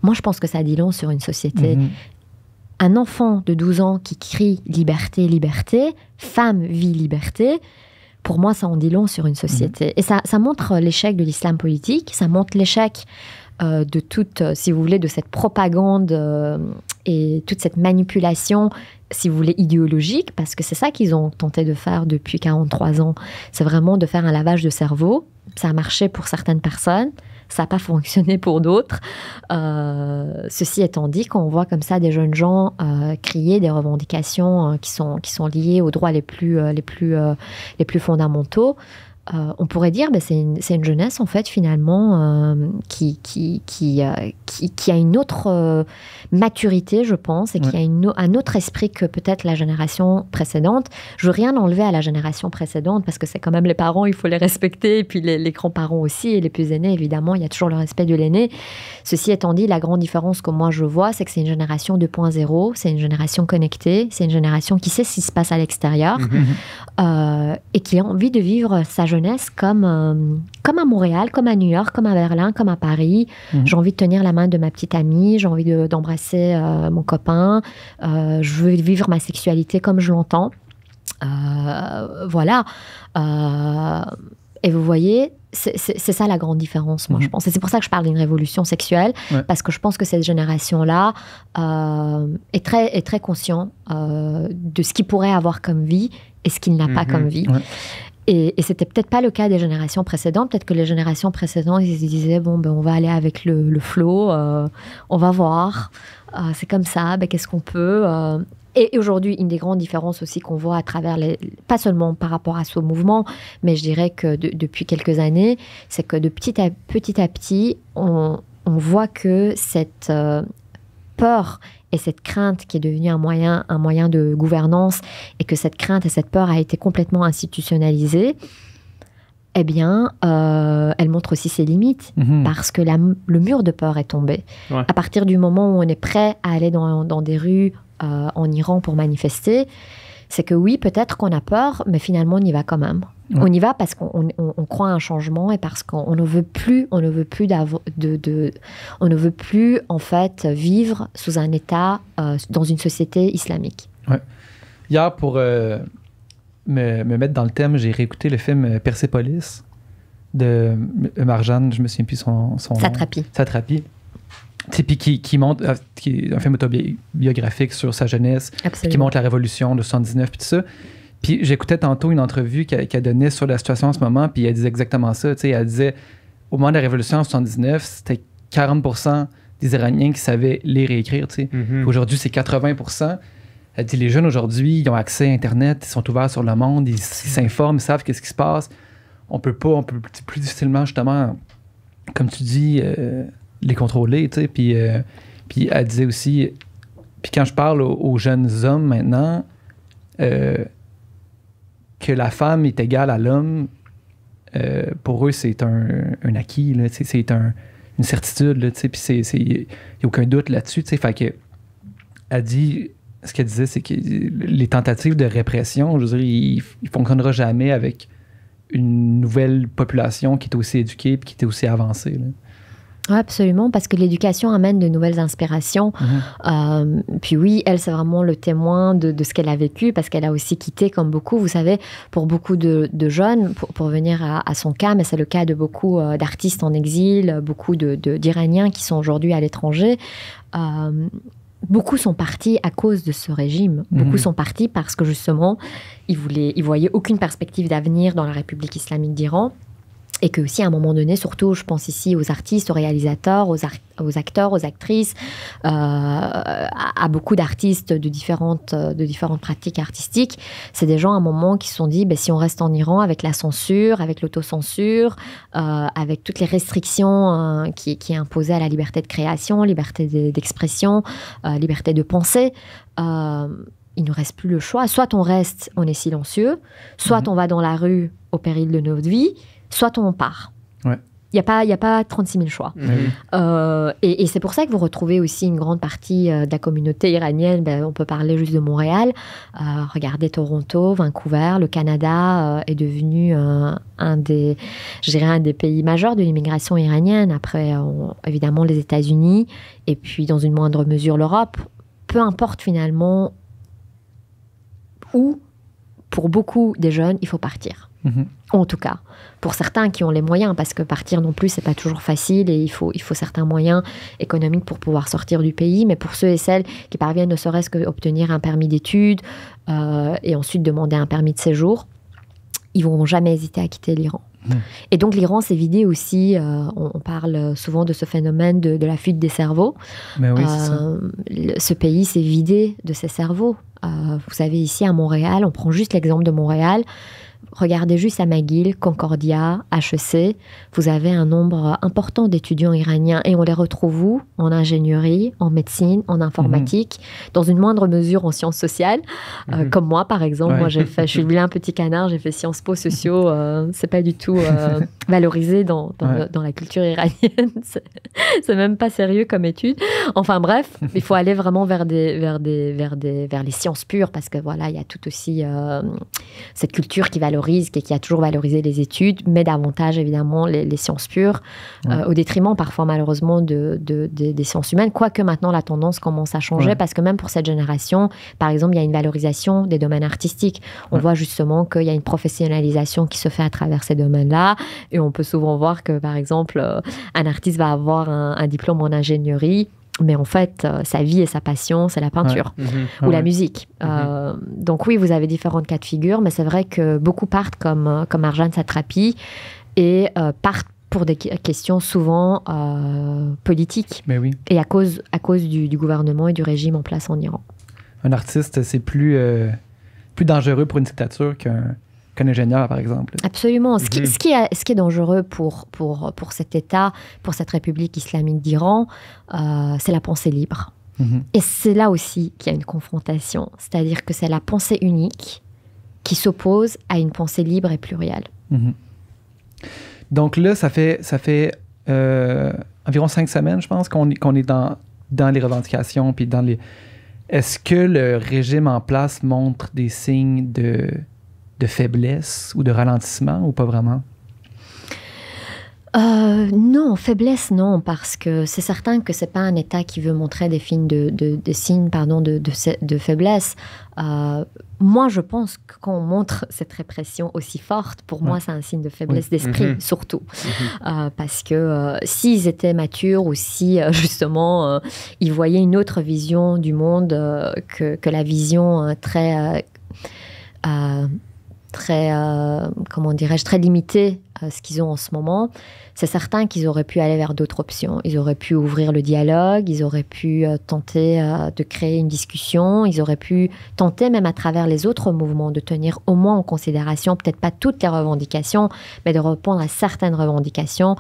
moi, je pense que ça dit long sur une société. Un enfant de 12 ans qui crie « liberté, liberté »,« femme, vie, liberté », pour moi, ça en dit long sur une société. Et ça montre l'échec de l'islam politique, ça montre l'échec de toute, si vous voulez, de cette propagande et toute cette manipulation, si vous voulez, idéologique, parce que c'est ça qu'ils ont tenté de faire depuis 43 ans. C'est vraiment de faire un lavage de cerveau. Ça a marché pour certaines personnes, ça n'a pas fonctionné pour d'autres. Ceci étant dit, quand on voit comme ça des jeunes gens crier des revendications qui sont liées aux droits les plus fondamentaux, on pourrait dire que c'est une jeunesse, en fait, finalement, qui a une autre maturité, je pense, et qui a un autre esprit que peut-être la génération précédente. Je veux rien enlever à la génération précédente, parce que c'est quand même les parents, il faut les respecter, et puis les grands-parents aussi, et les plus aînés, évidemment, il y a toujours le respect de l'aîné. Ceci étant dit, la grande différence que moi je vois, c'est que c'est une génération 2.0, c'est une génération connectée, c'est une génération qui sait ce qui se passe à l'extérieur, et qui a envie de vivre sa jeunesse comme à Montréal, comme à New York, comme à Berlin, comme à Paris. J'ai envie de tenir la main de ma petite amie, j'ai envie d'embrasser mon copain, je veux vivre ma sexualité comme je l'entends. Voilà. Et vous voyez, c'est ça la grande différence, moi, je pense. Et c'est pour ça que je parle d'une révolution sexuelle, parce que je pense que cette génération-là est très conscient de ce qu'il pourrait avoir comme vie et ce qu'il n'a pas comme vie. Et c'était peut-être pas le cas des générations précédentes. Peut-être que les générations précédentes, ils se disaient, bon, ben, on va aller avec le flow, on va voir, c'est comme ça, ben, qu'est-ce qu'on peut... Et aujourd'hui, une des grandes différences aussi qu'on voit à travers pas seulement par rapport à ce mouvement, mais je dirais que depuis quelques années, c'est que de petit à petit, on voit que cette peur et cette crainte qui est devenue un moyen de gouvernance, et que cette crainte et cette peur a été complètement institutionnalisée, eh bien, elle montre aussi ses limites, parce que le mur de peur est tombé. À partir du moment où on est prêt à aller dans des rues en Iran pour manifester, c'est que oui, peut-être qu'on a peur, mais finalement, on y va quand même. On y va parce qu'on croit à un changement, et parce qu'on ne veut plus, on ne veut plus en fait vivre sous un État, dans une société islamique. Hier, pour me mettre dans le thème, j'ai réécouté le film Persepolis de Marjane, je me souviens plus son nom. Satrapi. Puis qui montre, qui est un film autobiographique sur sa jeunesse, qui montre la révolution de 79 puis tout ça. Puis j'écoutais tantôt une entrevue qu'elle donnait sur la situation en ce moment, puis elle disait exactement ça. Elle disait, au moment de la révolution en 79, c'était 40% des Iraniens qui savaient lire et écrire. Aujourd'hui, c'est 80%. Elle dit, les jeunes aujourd'hui, ils ont accès à Internet, ils sont ouverts sur le monde, ils s'informent, ils savent qu'est-ce qui se passe. On peut plus difficilement, justement, comme tu dis, les contrôler, tu sais. Puis elle disait aussi, puis quand je parle aux jeunes hommes maintenant, que la femme est égale à l'homme, pour eux, c'est un acquis, là, tu sais, c'est une certitude, là, tu sais, puis il n'y a aucun doute là-dessus, tu sais. Fait que, elle dit, ce qu'elle disait, c'est que les tentatives de répression, je veux dire, il ne fonctionnera jamais avec une nouvelle population qui est aussi éduquée et qui est aussi avancée, là. Oui, absolument, parce que l'éducation amène de nouvelles inspirations. Puis oui, elle, c'est vraiment le témoin de ce qu'elle a vécu, parce qu'elle a aussi quitté, comme beaucoup, vous savez, pour beaucoup de jeunes, pour venir à son cas, mais c'est le cas de beaucoup d'artistes en exil, beaucoup d'Iraniens qui sont aujourd'hui à l'étranger. Beaucoup sont partis à cause de ce régime. Beaucoup sont partis parce que, justement, ils voyaient aucune perspective d'avenir dans la République islamique d'Iran. Et que aussi, à un moment donné, surtout, je pense ici aux artistes, aux réalisateurs, aux acteurs, aux actrices, à beaucoup d'artistes de différentes pratiques artistiques. C'est des gens, à un moment, qui se sont dit, si on reste en Iran avec la censure, avec l'autocensure, avec toutes les restrictions qui est imposée à la liberté de création, liberté d'expression, liberté de pensée, il ne nous reste plus le choix. Soit on reste, on est silencieux, soit on va dans la rue au péril de notre vie, soit on part. n'y a pas 36 000 choix. Et c'est pour ça que vous retrouvez aussi une grande partie de la communauté iranienne. On peut parler juste de Montréal. Regardez Toronto, Vancouver. Le Canada est devenu un des pays majeurs de l'immigration iranienne. Après, évidemment, les États-Unis et puis, dans une moindre mesure, l'Europe. Peu importe finalement où, pour beaucoup des jeunes, il faut partir. En tout cas, pour certains qui ont les moyens, parce que partir non plus, c'est pas toujours facile et il faut certains moyens économiques pour pouvoir sortir du pays. Mais pour ceux et celles qui parviennent ne serait-ce qu'obtenir un permis d'études et ensuite demander un permis de séjour, ils vont jamais hésiter à quitter l'Iran. Et donc l'Iran s'est vidé aussi, on parle souvent de ce phénomène de la fuite des cerveaux. Mais oui, c'est ça. Ce pays s'est vidé de ses cerveaux. Vous savez, ici à Montréal, on prend juste l'exemple de Montréal. Regardez juste à McGill, Concordia, HEC. Vous avez un nombre important d'étudiants iraniens et on les retrouve où? En ingénierie, en médecine, en informatique, dans une moindre mesure en sciences sociales. Comme moi, par exemple. Moi, je suis vilain petit canard, j'ai fait Sciences Po, sociaux. C'est pas du tout valorisé dans la culture iranienne. C'est même pas sérieux comme étude. Enfin bref, il faut aller vraiment vers les sciences pures parce que voilà, il y a tout aussi cette culture qui a toujours valorisé les études, mais davantage évidemment les sciences pures, au détriment parfois malheureusement des sciences humaines, quoique maintenant la tendance commence à changer, parce que même pour cette génération, par exemple, il y a une valorisation des domaines artistiques. On voit justement qu'il y a une professionnalisation qui se fait à travers ces domaines-là, et on peut souvent voir que, par exemple, un artiste va avoir un diplôme en ingénierie, mais en fait, sa vie et sa passion, c'est la peinture ou la musique. Donc oui, vous avez différentes cas de figure, mais c'est vrai que beaucoup partent comme Arjan Satrapi et partent pour des questions souvent politiques. Mais oui. Et à cause du gouvernement et du régime en place en Iran. Un artiste, c'est plus dangereux pour une dictature qu'un ingénieur, par exemple. Absolument. Ce qui est dangereux pour cet État, pour cette République islamique d'Iran, c'est la pensée libre. Et c'est là aussi qu'il y a une confrontation. C'est-à-dire que c'est la pensée unique qui s'oppose à une pensée libre et plurielle. Donc là, ça fait environ 5 semaines, je pense, qu'on est dans les revendications, puis dans les... Est-ce que le régime en place montre des signes de faiblesse ou de ralentissement ou pas vraiment? Non, faiblesse, non, parce que c'est certain que c'est pas un État qui veut montrer des signes de faiblesse. Moi, je pense que quand on montre cette répression aussi forte, pour moi, c'est un signe de faiblesse d'esprit, surtout. Parce que s'ils étaient matures ou si, justement, ils voyaient une autre vision du monde que la vision très comment dirais-je, très limitée ce qu'ils ont en ce moment, c'est certain qu'ils auraient pu aller vers d'autres options. Ils auraient pu ouvrir le dialogue, ils auraient pu tenter de créer une discussion, ils auraient pu tenter même à travers les autres mouvements de tenir au moins en considération, peut-être pas toutes les revendications, mais de répondre à certaines revendications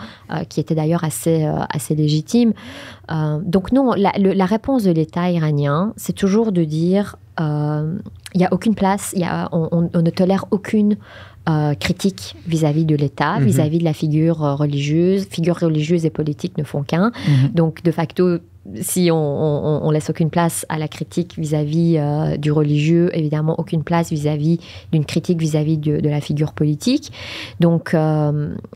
qui étaient d'ailleurs assez légitimes. Donc non, la réponse de l'État iranien, c'est toujours de dire il n'y a aucune place, on ne tolère aucune critique vis-à-vis de l'État, vis-à-vis de la figure religieuse. Figures religieuses et politiques ne font qu'un. Donc, de facto, si on laisse aucune place à la critique vis-à-vis du religieux, évidemment, aucune place vis-à-vis d'une critique vis-à-vis de la figure politique. Donc,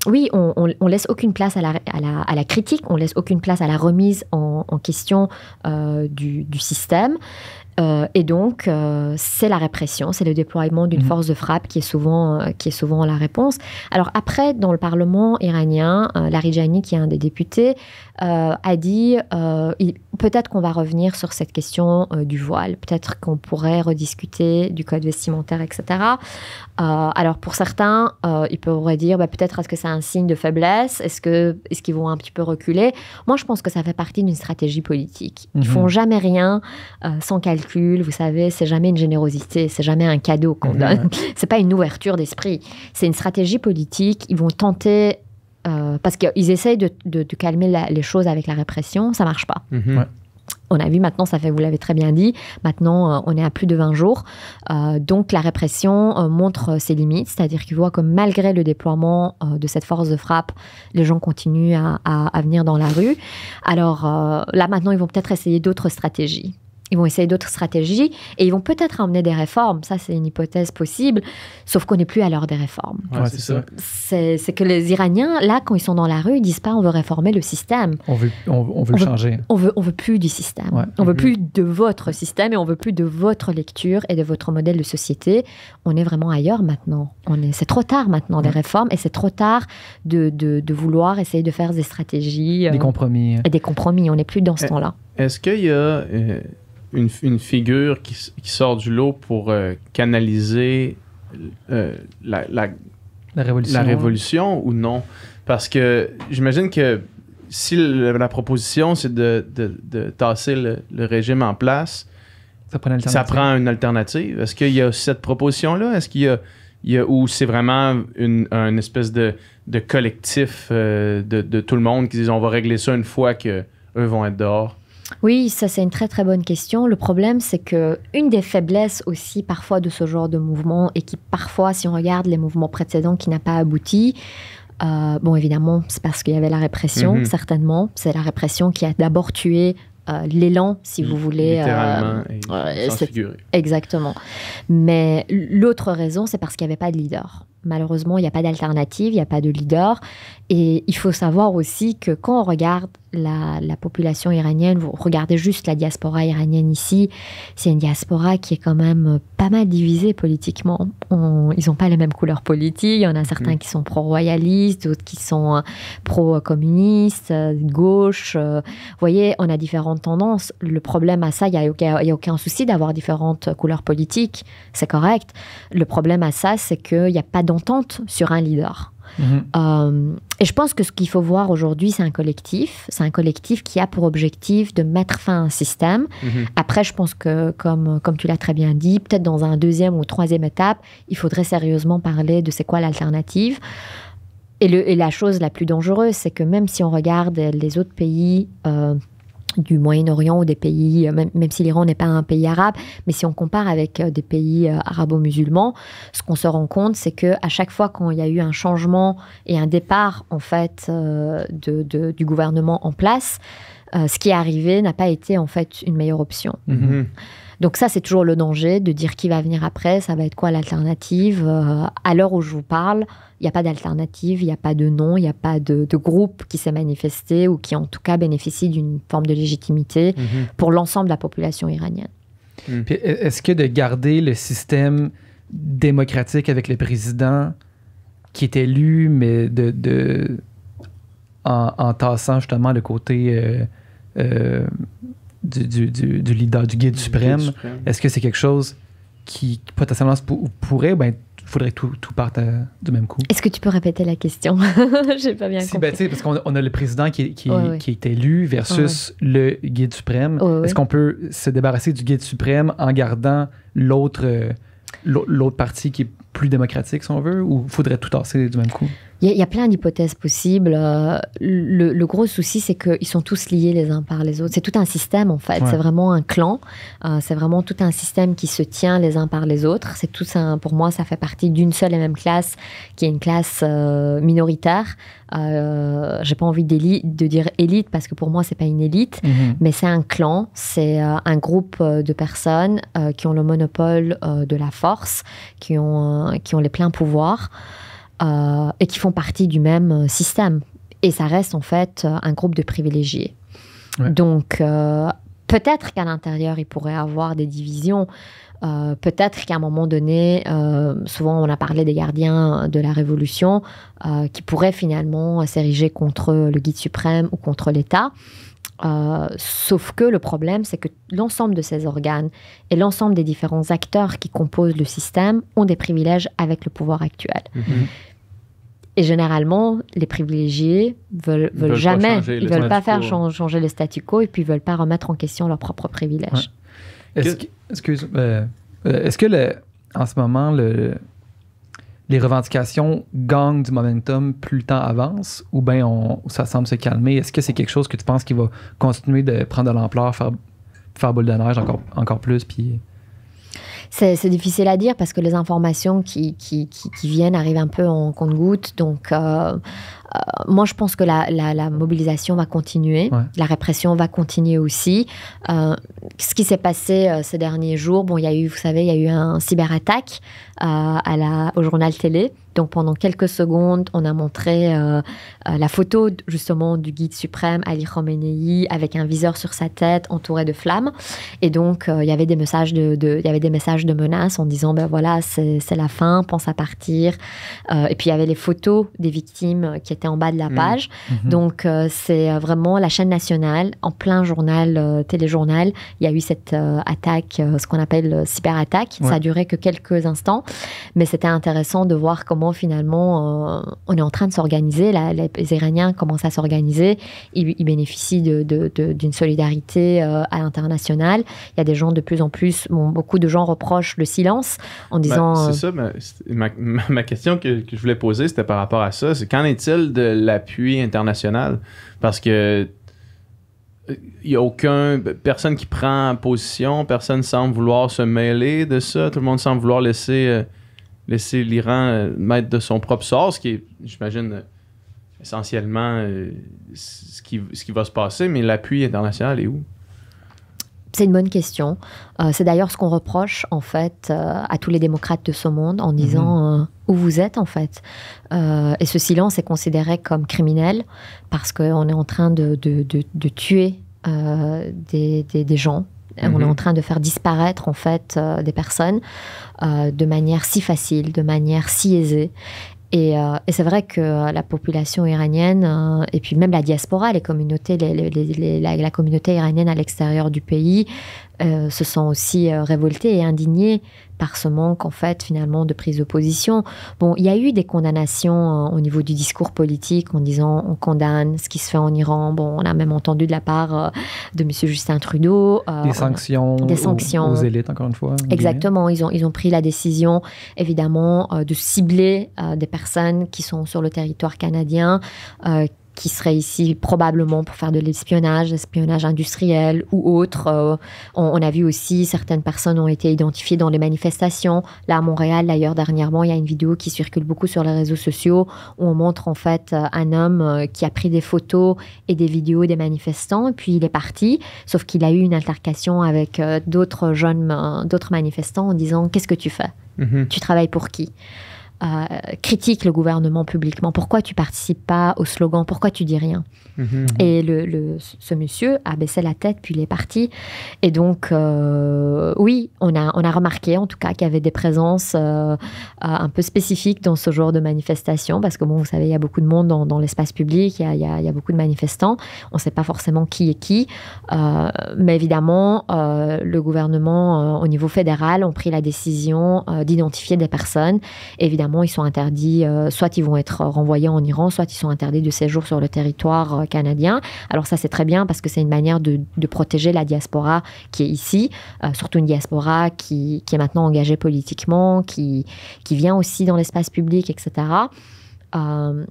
oui, on laisse aucune place à la critique, on laisse aucune place à la remise en question du système. Et donc, c'est la répression, c'est le déploiement d'une force de frappe qui est souvent la réponse. Alors après, dans le Parlement iranien, Larijani, qui est un des députés, a dit peut-être qu'on va revenir sur cette question du voile, peut-être qu'on pourrait rediscuter du code vestimentaire, etc. Alors pour certains, ils pourraient dire peut-être est-ce que c'est un signe de faiblesse, est-ce qu'ils vont un petit peu reculer. Moi, je pense que ça fait partie d'une stratégie politique. Ils font jamais rien sans calcul, vous savez, c'est jamais une générosité, c'est jamais un cadeau qu'on donne, c'est pas une ouverture d'esprit, c'est une stratégie politique. Ils vont tenter parce qu'ils essayent de calmer les choses avec la répression, ça marche pas. on a vu maintenant, vous l'avez très bien dit, maintenant on est à plus de 20 jours. Donc la répression montre ses limites, c'est-à-dire qu'il voit que malgré le déploiement de cette force de frappe, les gens continuent à venir dans la rue. Alors là maintenant, ils vont peut-être essayer d'autres stratégies. Ils vont essayer d'autres stratégies et ils vont peut-être amener des réformes. Ça, c'est une hypothèse possible, sauf qu'on n'est plus à l'heure des réformes. Ouais, c'est ça. C'est que les Iraniens, là, quand ils sont dans la rue, ils disent pas on veut réformer le système. On veut le changer. On veut plus du système. Ouais. On veut plus de votre système et on veut plus de votre lecture et de votre modèle de société. On est vraiment ailleurs maintenant. C'est trop tard maintenant des réformes et c'est trop tard de vouloir essayer de faire des stratégies. Des compromis. Et des compromis. On n'est plus dans ce temps-là. Est-ce qu'il y a une figure qui sort du lot pour canaliser la révolution ou non? Parce que j'imagine que si la proposition, c'est de tasser le régime en place, ça prend une alternative. Est-ce qu'il y a cette proposition-là? Est-ce qu'il y a ou c'est vraiment une espèce de collectif de tout le monde qui disent on va régler ça une fois qu'eux vont être dehors? Oui, ça c'est une très très bonne question. Le problème c'est que une des faiblesses aussi parfois de ce genre de mouvement et qui parfois, si on regarde les mouvements précédents qui n'ont pas abouti, bon évidemment c'est parce qu'il y avait la répression, certainement. C'est la répression qui a d'abord tué l'élan, si vous voulez. Littéralement et sans figurer. Exactement. Mais l'autre raison, c'est parce qu'il n'y avait pas de leader. Malheureusement, il n'y a pas d'alternative, il n'y a pas de leader. Et il faut savoir aussi que quand on regarde la population iranienne, vous regardez juste la diaspora iranienne ici, c'est une diaspora qui est quand même pas mal divisée politiquement. Ils n'ont pas les mêmes couleurs politiques. Il y en a certains qui sont pro-royalistes, d'autres qui sont pro-communistes, gauche. Vous voyez, on a différentes tendances. Le problème à ça, il n'y a aucun souci d'avoir différentes couleurs politiques. C'est correct. Le problème à ça, c'est qu'il n'y a pas d'entente sur un leader. Et je pense que ce qu'il faut voir aujourd'hui, c'est un collectif. C'est un collectif qui a pour objectif de mettre fin à un système. Après, je pense que, comme tu l'as très bien dit, peut-être dans un deuxième ou troisième étape, il faudrait sérieusement parler de c'est quoi l'alternative. Et la chose la plus dangereuse, c'est que même si on regarde les autres pays du Moyen-Orient ou des pays, même si l'Iran n'est pas un pays arabe, mais si on compare avec des pays arabo-musulmans, ce qu'on se rend compte, c'est qu'à chaque fois qu'il y a eu un changement et un départ, en fait, du gouvernement en place, ce qui est arrivé n'a pas été, en fait, une meilleure option. Donc ça, c'est toujours le danger de dire qui va venir après, ça va être quoi l'alternative. À l'heure où je vous parle, il n'y a pas d'alternative, il n'y a pas de nom, il n'y a pas de groupe qui s'est manifesté ou qui en tout cas bénéficie d'une forme de légitimité pour l'ensemble de la population iranienne. Puis est-ce que de garder le système démocratique avec le président qui est élu, mais en tassant justement le côté du leader, du guide suprême, est-ce que c'est quelque chose qui potentiellement pourrait, il faudrait tout parte du même coup? Est-ce que tu peux répéter la question? J'ai pas bien compris. Parce qu'on a le président qui est élu versus le guide suprême. Est-ce qu'on peut se débarrasser du guide suprême en gardant l'autre parti qui est plus démocratique, si on veut, ou il faudrait tout tasser du même coup? Il y a plein d'hypothèses possibles. Le gros souci, c'est qu'ils sont tous liés les uns par les autres. C'est tout un système, en fait. Ouais. C'est vraiment un clan. C'est vraiment tout un système qui se tient les uns par les autres. C'est tout ça, pour moi, ça fait partie d'une seule et même classe, qui est une classe minoritaire. J'ai pas envie de dire élite, parce que pour moi, c'est pas une élite, mais c'est un clan. C'est un groupe de personnes qui ont le monopole de la force, qui ont les pleins pouvoirs. Et qui font partie du même système. Et ça reste en fait un groupe de privilégiés. Ouais. Donc, peut-être qu'à l'intérieur, il pourrait y avoir des divisions. Peut-être qu'à un moment donné, souvent on a parlé des gardiens de la révolution, qui pourraient finalement s'ériger contre le guide suprême ou contre l'État. Sauf que le problème, c'est que l'ensemble de ces organes et l'ensemble des différents acteurs qui composent le système ont des privilèges avec le pouvoir actuel. Et généralement, les privilégiés veulent jamais, ils veulent pas faire changer le statu quo et puis ils veulent pas remettre en question leurs propres privilèges. Ouais. Est-ce que en ce moment, les revendications gagnent du momentum plus le temps avance ou bien ça semble se calmer? Est-ce que c'est quelque chose que tu penses qui va continuer de prendre de l'ampleur, faire faire boule de neige encore plus, puis... C'est difficile à dire parce que les informations qui viennent arrivent un peu en compte-gouttes. Donc, moi, je pense que la mobilisation va continuer. Ouais. La répression va continuer aussi. Ce qui s'est passé ces derniers jours, bon, il y a eu, vous savez, il y a eu un cyberattaque au journal télé. Donc, pendant quelques secondes, on a montré la photo, justement, du guide suprême, Ali Khamenei, avec un viseur sur sa tête, entouré de flammes. Et donc, il y avait des messages de menaces en disant, ben voilà, c'est la fin, pense à partir. Et puis, il y avait les photos des victimes qui étaient en bas de la page. Donc, c'est vraiment la chaîne nationale, en plein journal, téléjournal. Il y a eu cette attaque, ce qu'on appelle cyberattaque. Ouais. Ça a duré que quelques instants. Mais c'était intéressant de voir comment finalement on est en train de s'organiser. Les Iraniens commencent à s'organiser. Ils bénéficient d'une solidarité à l'international. Il y a des gens de plus en plus, beaucoup de gens reprochent le silence en disant... c'est ça, ma question que je voulais poser, c'était par rapport à ça. C'est qu'en est-il de l'appui international? Parce que il n'y a personne qui prend position, personne semble vouloir se mêler de ça, tout le monde semble vouloir laisser l'Iran mettre de son propre sort, ce qui est, j'imagine, essentiellement ce qui va se passer, mais l'appui international est où? C'est une bonne question. C'est d'ailleurs ce qu'on reproche, en fait, à tous les démocrates de ce monde, en disant où vous êtes, en fait. Et ce silence est considéré comme criminel, parce qu'on est en train de tuer des gens. On est en train de faire disparaître, en fait, des personnes de manière si facile, de manière si aisée. Et c'est vrai que la population iranienne, et puis même la diaspora, les communautés, la communauté iranienne à l'extérieur du pays, se sont aussi révoltés et indignés par ce manque, en fait, finalement, de prise de position. Bon, il y a eu des condamnations au niveau du discours politique en disant on condamne ce qui se fait en Iran. Bon, on a même entendu de la part de M. Justin Trudeau. Des sanctions aux élites, encore une fois. Exactement. Ils ont pris la décision, évidemment, de cibler des personnes qui sont sur le territoire canadien, qui seraient ici probablement pour faire de l'espionnage industriel ou autre. On a vu aussi certaines personnes ont été identifiées dans les manifestations. Là, à Montréal, d'ailleurs, dernièrement, il y a une vidéo qui circule beaucoup sur les réseaux sociaux où on montre en fait un homme qui a pris des photos et des vidéos des manifestants, et puis il est parti, sauf qu'il a eu une altercation avec d'autres manifestants en disant « Qu'est-ce que tu fais ? Tu travailles pour qui ?» critique le gouvernement publiquement. Pourquoi tu participes pas au slogan? Pourquoi tu dis rien? Et ce monsieur a baissé la tête, puis il est parti. Et donc, oui, on a remarqué, en tout cas, qu'il y avait des présences un peu spécifiques dans ce genre de manifestation, parce que, bon, vous savez, il y a beaucoup de monde dans l'espace public, il y a beaucoup de manifestants. On ne sait pas forcément qui est qui. Mais évidemment, le gouvernement, au niveau fédéral, ont pris la décision d'identifier des personnes. Évidemment, ils sont interdits, soit ils vont être renvoyés en Iran, soit ils sont interdits de séjour sur le territoire canadien. Alors ça, c'est très bien parce que c'est une manière de protéger la diaspora qui est ici, surtout une diaspora qui est maintenant engagée politiquement, qui vient aussi dans l'espace public, etc.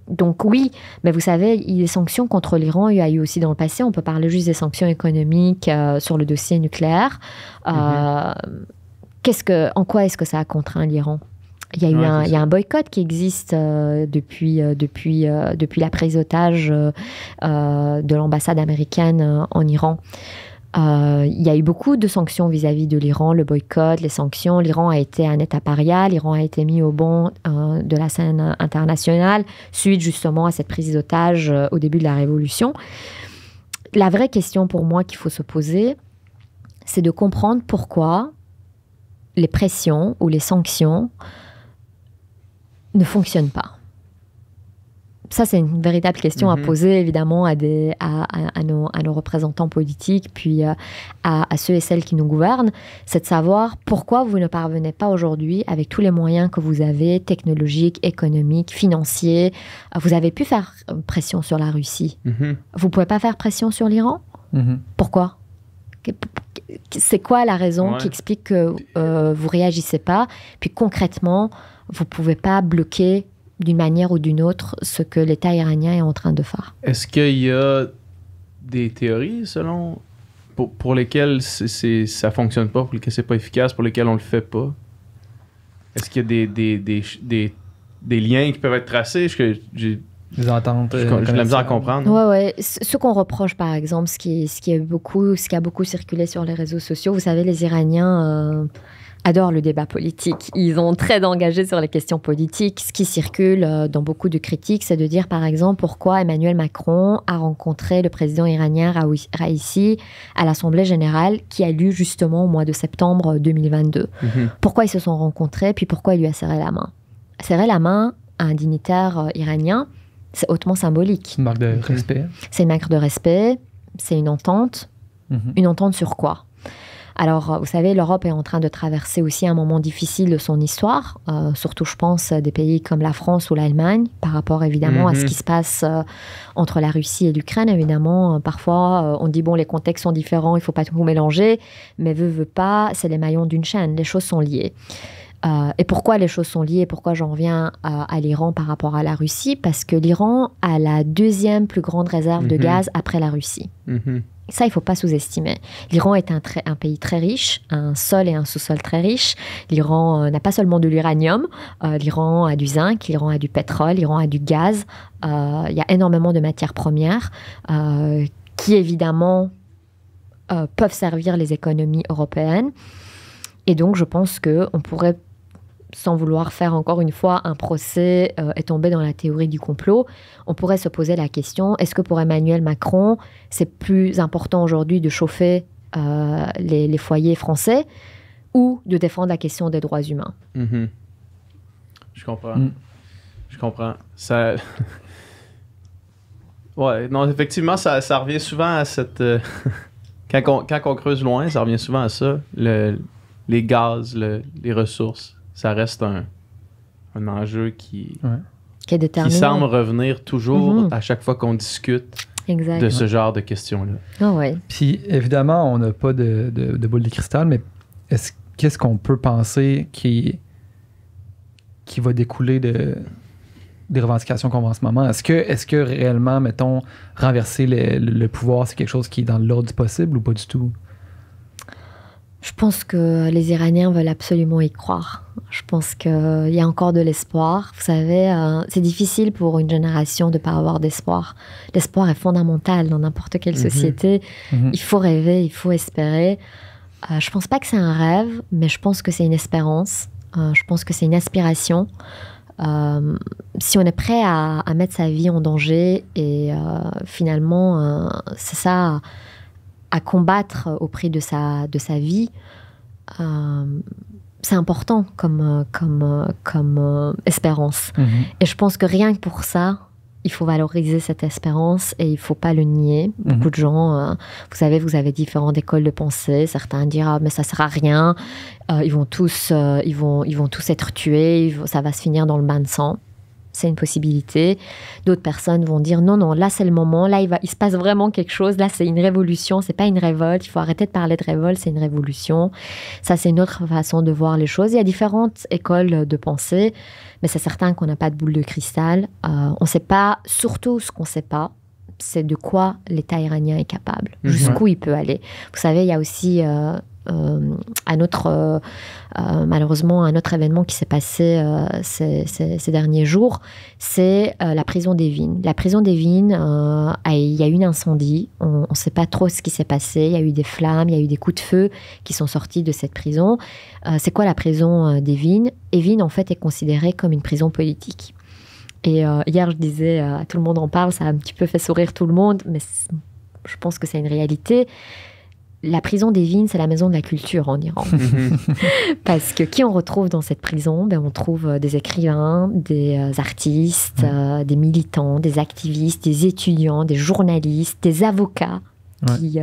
Donc oui, mais vous savez, les sanctions contre l'Iran, il y a eu aussi dans le passé, on peut parler juste des sanctions économiques sur le dossier nucléaire. En quoi est-ce que ça a contraint l'Iran ? Il y a un boycott qui existe depuis la prise d'otage de l'ambassade américaine en Iran. Il y a eu beaucoup de sanctions vis-à-vis de l'Iran, le boycott, les sanctions. L'Iran a été un État paria, l'Iran a été mis au banc de la scène internationale suite justement à cette prise d'otage au début de la Révolution. La vraie question pour moi qu'il faut se poser, c'est de comprendre pourquoi les pressions ou les sanctions ne fonctionne pas. Ça, c'est une véritable question à poser, évidemment, à nos représentants politiques, puis à ceux et celles qui nous gouvernent. C'est de savoir pourquoi vous ne parvenez pas aujourd'hui, avec tous les moyens que vous avez, technologiques, économiques, financiers. Vous avez pu faire pression sur la Russie. Vous ne pouvez pas faire pression sur l'Iran? Pourquoi? C'est quoi la raison qui explique que vous ne réagissez pas? Puis concrètement, vous ne pouvez pas bloquer d'une manière ou d'une autre ce que l'État iranien est en train de faire. Est-ce qu'il y a des théories selon pour lesquels ça fonctionne pas, pour lesquels c'est pas efficace, pour lesquels on le fait pas? Est-ce qu'il y a des liens qui peuvent être tracés? Des ententes. J'ai de la misère à comprendre. Ouais. Ce qu'on reproche, par exemple, ce qui a beaucoup circulé sur les réseaux sociaux, vous savez, les Iraniens adorent le débat politique. Ils ont très engagés sur les questions politiques. Ce qui circule dans beaucoup de critiques, c'est de dire, par exemple, pourquoi Emmanuel Macron a rencontré le président iranien Raïssi à l'Assemblée générale qui a lieu justement au mois de septembre 2022. Pourquoi ils se sont rencontrés, puis pourquoi il lui a serré la main. Serrer la main à un dignitaire iranien, c'est hautement symbolique. C'est une marque de respect. C'est une marque de respect, c'est une entente. Une entente sur quoi? Alors, vous savez, l'Europe est en train de traverser aussi un moment difficile de son histoire, surtout, je pense, des pays comme la France ou l'Allemagne, par rapport, évidemment, à ce qui se passe entre la Russie et l'Ukraine. Évidemment, parfois, on dit, bon, les contextes sont différents, il ne faut pas tout mélanger, mais veut pas, c'est les maillons d'une chaîne, les choses sont liées. Et pourquoi les choses sont liées? Pourquoi j'en reviens à l'Iran par rapport à la Russie? Parce que l'Iran a la deuxième plus grande réserve de gaz après la Russie. Ça, il ne faut pas sous-estimer. L'Iran est un pays très riche, un sol et un sous-sol très riches. L'Iran n'a pas seulement de l'uranium, l'Iran a du zinc, l'Iran a du pétrole, l'Iran a du gaz. Il y a énormément de matières premières qui, évidemment, peuvent servir les économies européennes. Et donc, je pense qu'on pourrait, sans vouloir faire encore une fois un procès et tomber dans la théorie du complot, on pourrait se poser la question, est-ce que pour Emmanuel Macron, c'est plus important aujourd'hui de chauffer les foyers français ou de défendre la question des droits humains? Je comprends. Je comprends. Ça... ouais, non, effectivement, ça revient souvent à cette... quand on creuse loin, ça revient souvent à ça. Les gaz, les ressources. Ça reste un enjeu qui est déterminant. Qui semble revenir toujours à chaque fois qu'on discute de ce genre de questions-là. Puis évidemment, on n'a pas de boule de cristal, mais qu'est-ce qu'on peut penser qui va découler des revendications qu'on voit en ce moment? Est-ce que réellement, mettons, renverser le pouvoir, c'est quelque chose qui est dans l'ordre du possible ou pas du tout? Je pense que les Iraniens veulent absolument y croire. Je pense qu'il y a encore de l'espoir. Vous savez, c'est difficile pour une génération de ne pas avoir d'espoir. L'espoir est fondamental dans n'importe quelle société. Il faut rêver, il faut espérer. Je ne pense pas que c'est un rêve, mais je pense que c'est une espérance. Je pense que c'est une aspiration. Si on est prêt à mettre sa vie en danger et finalement, c'est ça... à combattre au prix de sa vie, c'est important comme espérance. Et je pense que rien que pour ça, il faut valoriser cette espérance et il ne faut pas le nier. Beaucoup de gens, vous savez, vous avez différentes écoles de pensée. Certains diront, ah, mais ça ne sert à rien, ils vont tous être tués, ça va se finir dans le bain de sang. C'est une possibilité. D'autres personnes vont dire non, là c'est le moment, là il se passe vraiment quelque chose, là c'est une révolution, c'est pas une révolte, il faut arrêter de parler de révolte, c'est une révolution. Ça c'est une autre façon de voir les choses. Il y a différentes écoles de pensée, mais c'est certain qu'on n'a pas de boule de cristal. On ne sait pas, surtout ce qu'on ne sait pas, c'est de quoi l'État iranien est capable, jusqu'où il peut aller. Vous savez, il y a aussi... malheureusement un autre événement qui s'est passé ces derniers jours, c'est la prison d'Evin. La prison d'Evin, il y a eu un incendie, on ne sait pas trop ce qui s'est passé, il y a eu des flammes, il y a eu des coups de feu qui sont sortis de cette prison. C'est quoi la prison d'Evin? Evin en fait est considérée comme une prison politique. Et hier je disais, tout le monde en parle, ça a un petit peu fait sourire tout le monde, mais je pense que c'est une réalité. La prison d'Evin, c'est la maison de la culture en Iran. Parce que qui on retrouve dans cette prison? On trouve des écrivains, des artistes, des militants, des activistes, des étudiants, des journalistes, des avocats qui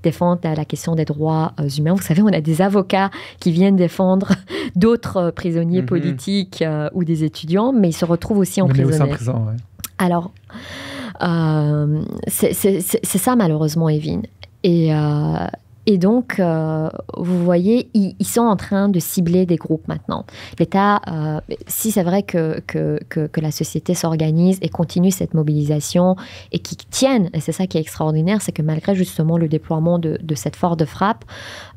défendent la question des droits humains. Vous savez, on a des avocats qui viennent défendre d'autres prisonniers politiques ou des étudiants, mais ils se retrouvent aussi emprisonnés. Alors, c'est ça malheureusement, Evin. Et Et donc, vous voyez, ils sont en train de cibler des groupes maintenant. L'État, si c'est vrai que la société s'organise et continue cette mobilisation et qu'ils tiennent, et c'est ça qui est extraordinaire, c'est que malgré justement le déploiement de cette force de frappe,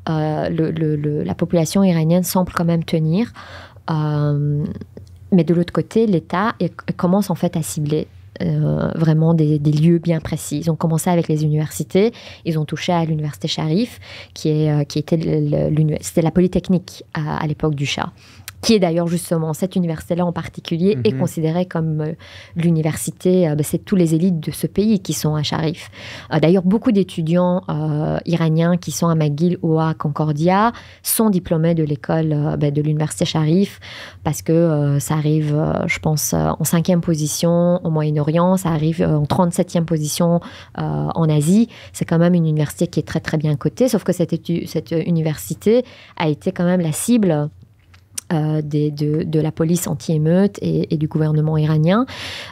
la population iranienne semble quand même tenir. Mais de l'autre côté, l'État commence en fait à cibler vraiment des lieux bien précis. Ils ont commencé avec les universités. Ils ont touché à l'université Sharif, qui était c'était la Polytechnique à l'époque du Shah, qui est d'ailleurs justement, cette université-là en particulier, est considérée comme l'université, c'est tous les élites de ce pays qui sont à Sharif. D'ailleurs, beaucoup d'étudiants iraniens qui sont à McGill ou à Concordia sont diplômés de l'école de l'université Sharif, parce que ça arrive, je pense, en 5e position au Moyen-Orient, ça arrive en 37e position en Asie. C'est quand même une université qui est très très bien cotée, sauf que cette université a été quand même la cible de la police anti-émeute et du gouvernement iranien.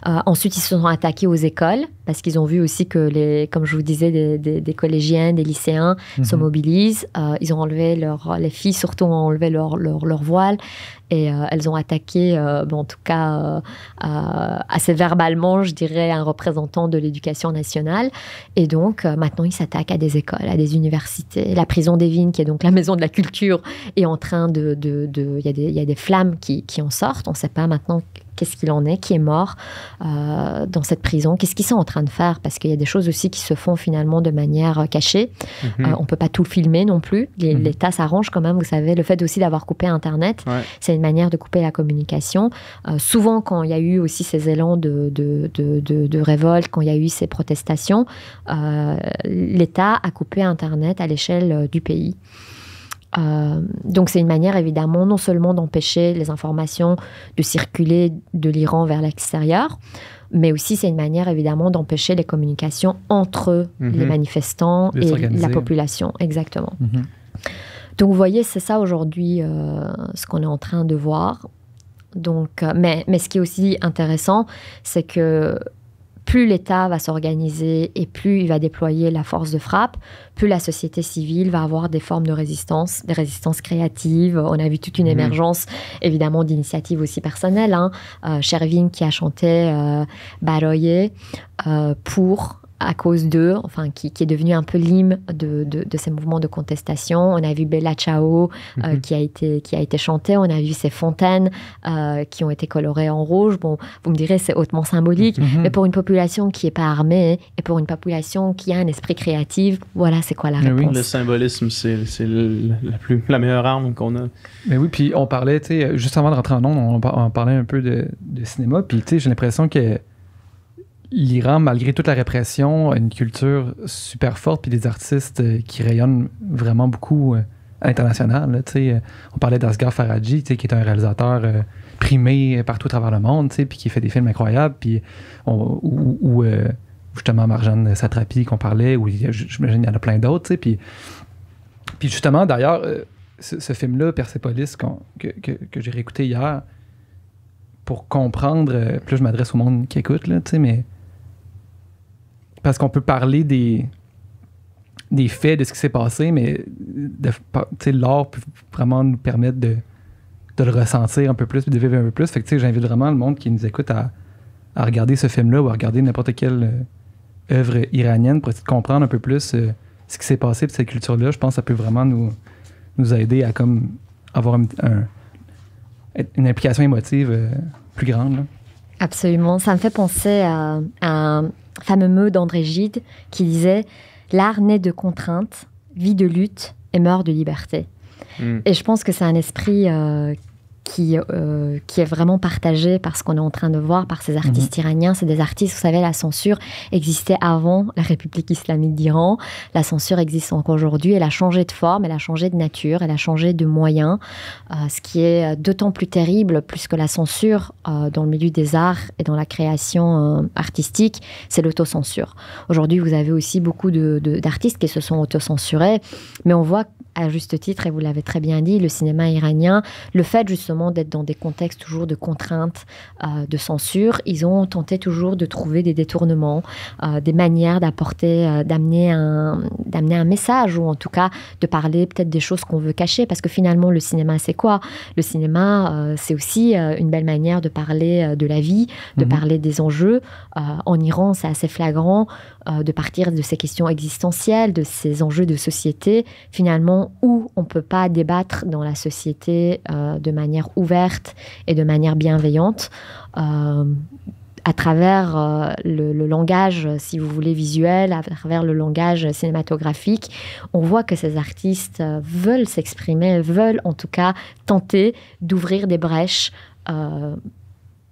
Ensuite, ils se sont attaqués aux écoles parce qu'ils ont vu aussi que, comme je vous disais, des collégiennes, des lycéens se mobilisent. Ils ont enlevé les filles surtout ont enlevé leur voile et elles ont attaqué, en tout cas assez verbalement, je dirais, un représentant de l'éducation nationale. Et donc, maintenant, ils s'attaquent à des écoles, à des universités. La prison d'Evin, qui est donc la maison de la culture, est en train il y a des flammes qui en sortent. On ne sait pas maintenant qu'est-ce qu'il en est, qui est mort dans cette prison, qu'est-ce qu'ils sont en train de faire, parce qu'il y a des choses aussi qui se font finalement de manière cachée. On ne peut pas tout filmer non plus. L'État s'arrange quand même, vous savez, le fait aussi d'avoir coupé Internet, c'est une manière de couper la communication. Souvent, quand il y a eu aussi ces élans de révolte, quand il y a eu ces protestations, l'État a coupé Internet à l'échelle du pays. Donc c'est une manière évidemment non seulement d'empêcher les informations de circuler de l'Iran vers l'extérieur, mais aussi c'est une manière évidemment d'empêcher les communications entre les manifestants et la population. Exactement. Donc vous voyez, c'est ça aujourd'hui ce qu'on est en train de voir. Donc, mais ce qui est aussi intéressant, c'est que plus l'État va s'organiser et plus il va déployer la force de frappe, plus la société civile va avoir des formes de résistance, des résistances créatives. On a vu toute une émergence, évidemment, d'initiatives aussi personnelles. Shervin qui a chanté Baroye à cause d'eux, enfin, qui est devenu un peu l'hymne de ces mouvements de contestation. On a vu Bella Ciao qui a été chantée. On a vu ces fontaines qui ont été colorées en rouge. Bon, vous me direz, c'est hautement symbolique, mais pour une population qui n'est pas armée et pour une population qui a un esprit créatif, voilà, c'est quoi la réponse? Oui, le symbolisme, c'est la meilleure arme qu'on a. Mais oui, puis on parlait, tu sais, juste avant de rentrer en ondes, on parlait un peu de cinéma, puis tu sais, j'ai l'impression que l'Iran, malgré toute la répression, a une culture super forte, puis des artistes qui rayonnent vraiment beaucoup à l'international. On parlait d'Asghar Farhadi, qui est un réalisateur primé partout à travers le monde, puis qui fait des films incroyables, puis ou justement Marjane Satrapi qu'on parlait, ou j'imagine il y en a plein d'autres. Puis justement, d'ailleurs, ce film-là, Persepolis, que j'ai réécouté hier, pour comprendre, puis là je m'adresse au monde qui écoute, là, mais parce qu'on peut parler des faits, de ce qui s'est passé, mais l'art peut vraiment nous permettre de le ressentir un peu plus, de vivre un peu plus. Fait que j'invite vraiment le monde qui nous écoute à regarder ce film-là ou à regarder n'importe quelle œuvre iranienne pour essayer de comprendre un peu plus ce qui s'est passé de cette culture-là. Je pense que ça peut vraiment nous aider à comme avoir une implication émotive plus grande. Là. Absolument. Ça me fait penser à un fameux mot d'André Gide qui disait « L'art naît de contraintes, vit de lutte et meurt de liberté ». Et je pense que c'est un esprit qui est vraiment partagé par ce qu'on est en train de voir, par ces artistes iraniens. C'est des artistes, vous savez, la censure existait avant la République islamique d'Iran. La censure existe encore aujourd'hui. Elle a changé de forme, elle a changé de nature, elle a changé de moyens. Ce qui est d'autant plus terrible, plus que la censure dans le milieu des arts et dans la création artistique, c'est l'autocensure. Aujourd'hui, vous avez aussi beaucoup d'artistes qui se sont autocensurés, mais on voit à juste titre, et vous l'avez très bien dit, le cinéma iranien, le fait justement finalement d'être dans des contextes toujours de contraintes, de censure, ils ont tenté toujours de trouver des détournements, des manières d'amener un message, ou en tout cas de parler peut-être des choses qu'on veut cacher, parce que finalement le cinéma c'est quoi? Le cinéma c'est aussi une belle manière de parler de la vie, de parler des enjeux. En Iran c'est assez flagrant de partir de ces questions existentielles, de ces enjeux de société, finalement, où on ne peut pas débattre dans la société de manière ouverte et de manière bienveillante, à travers le langage, si vous voulez, visuel, à travers le langage cinématographique. On voit que ces artistes veulent s'exprimer, veulent en tout cas tenter d'ouvrir des brèches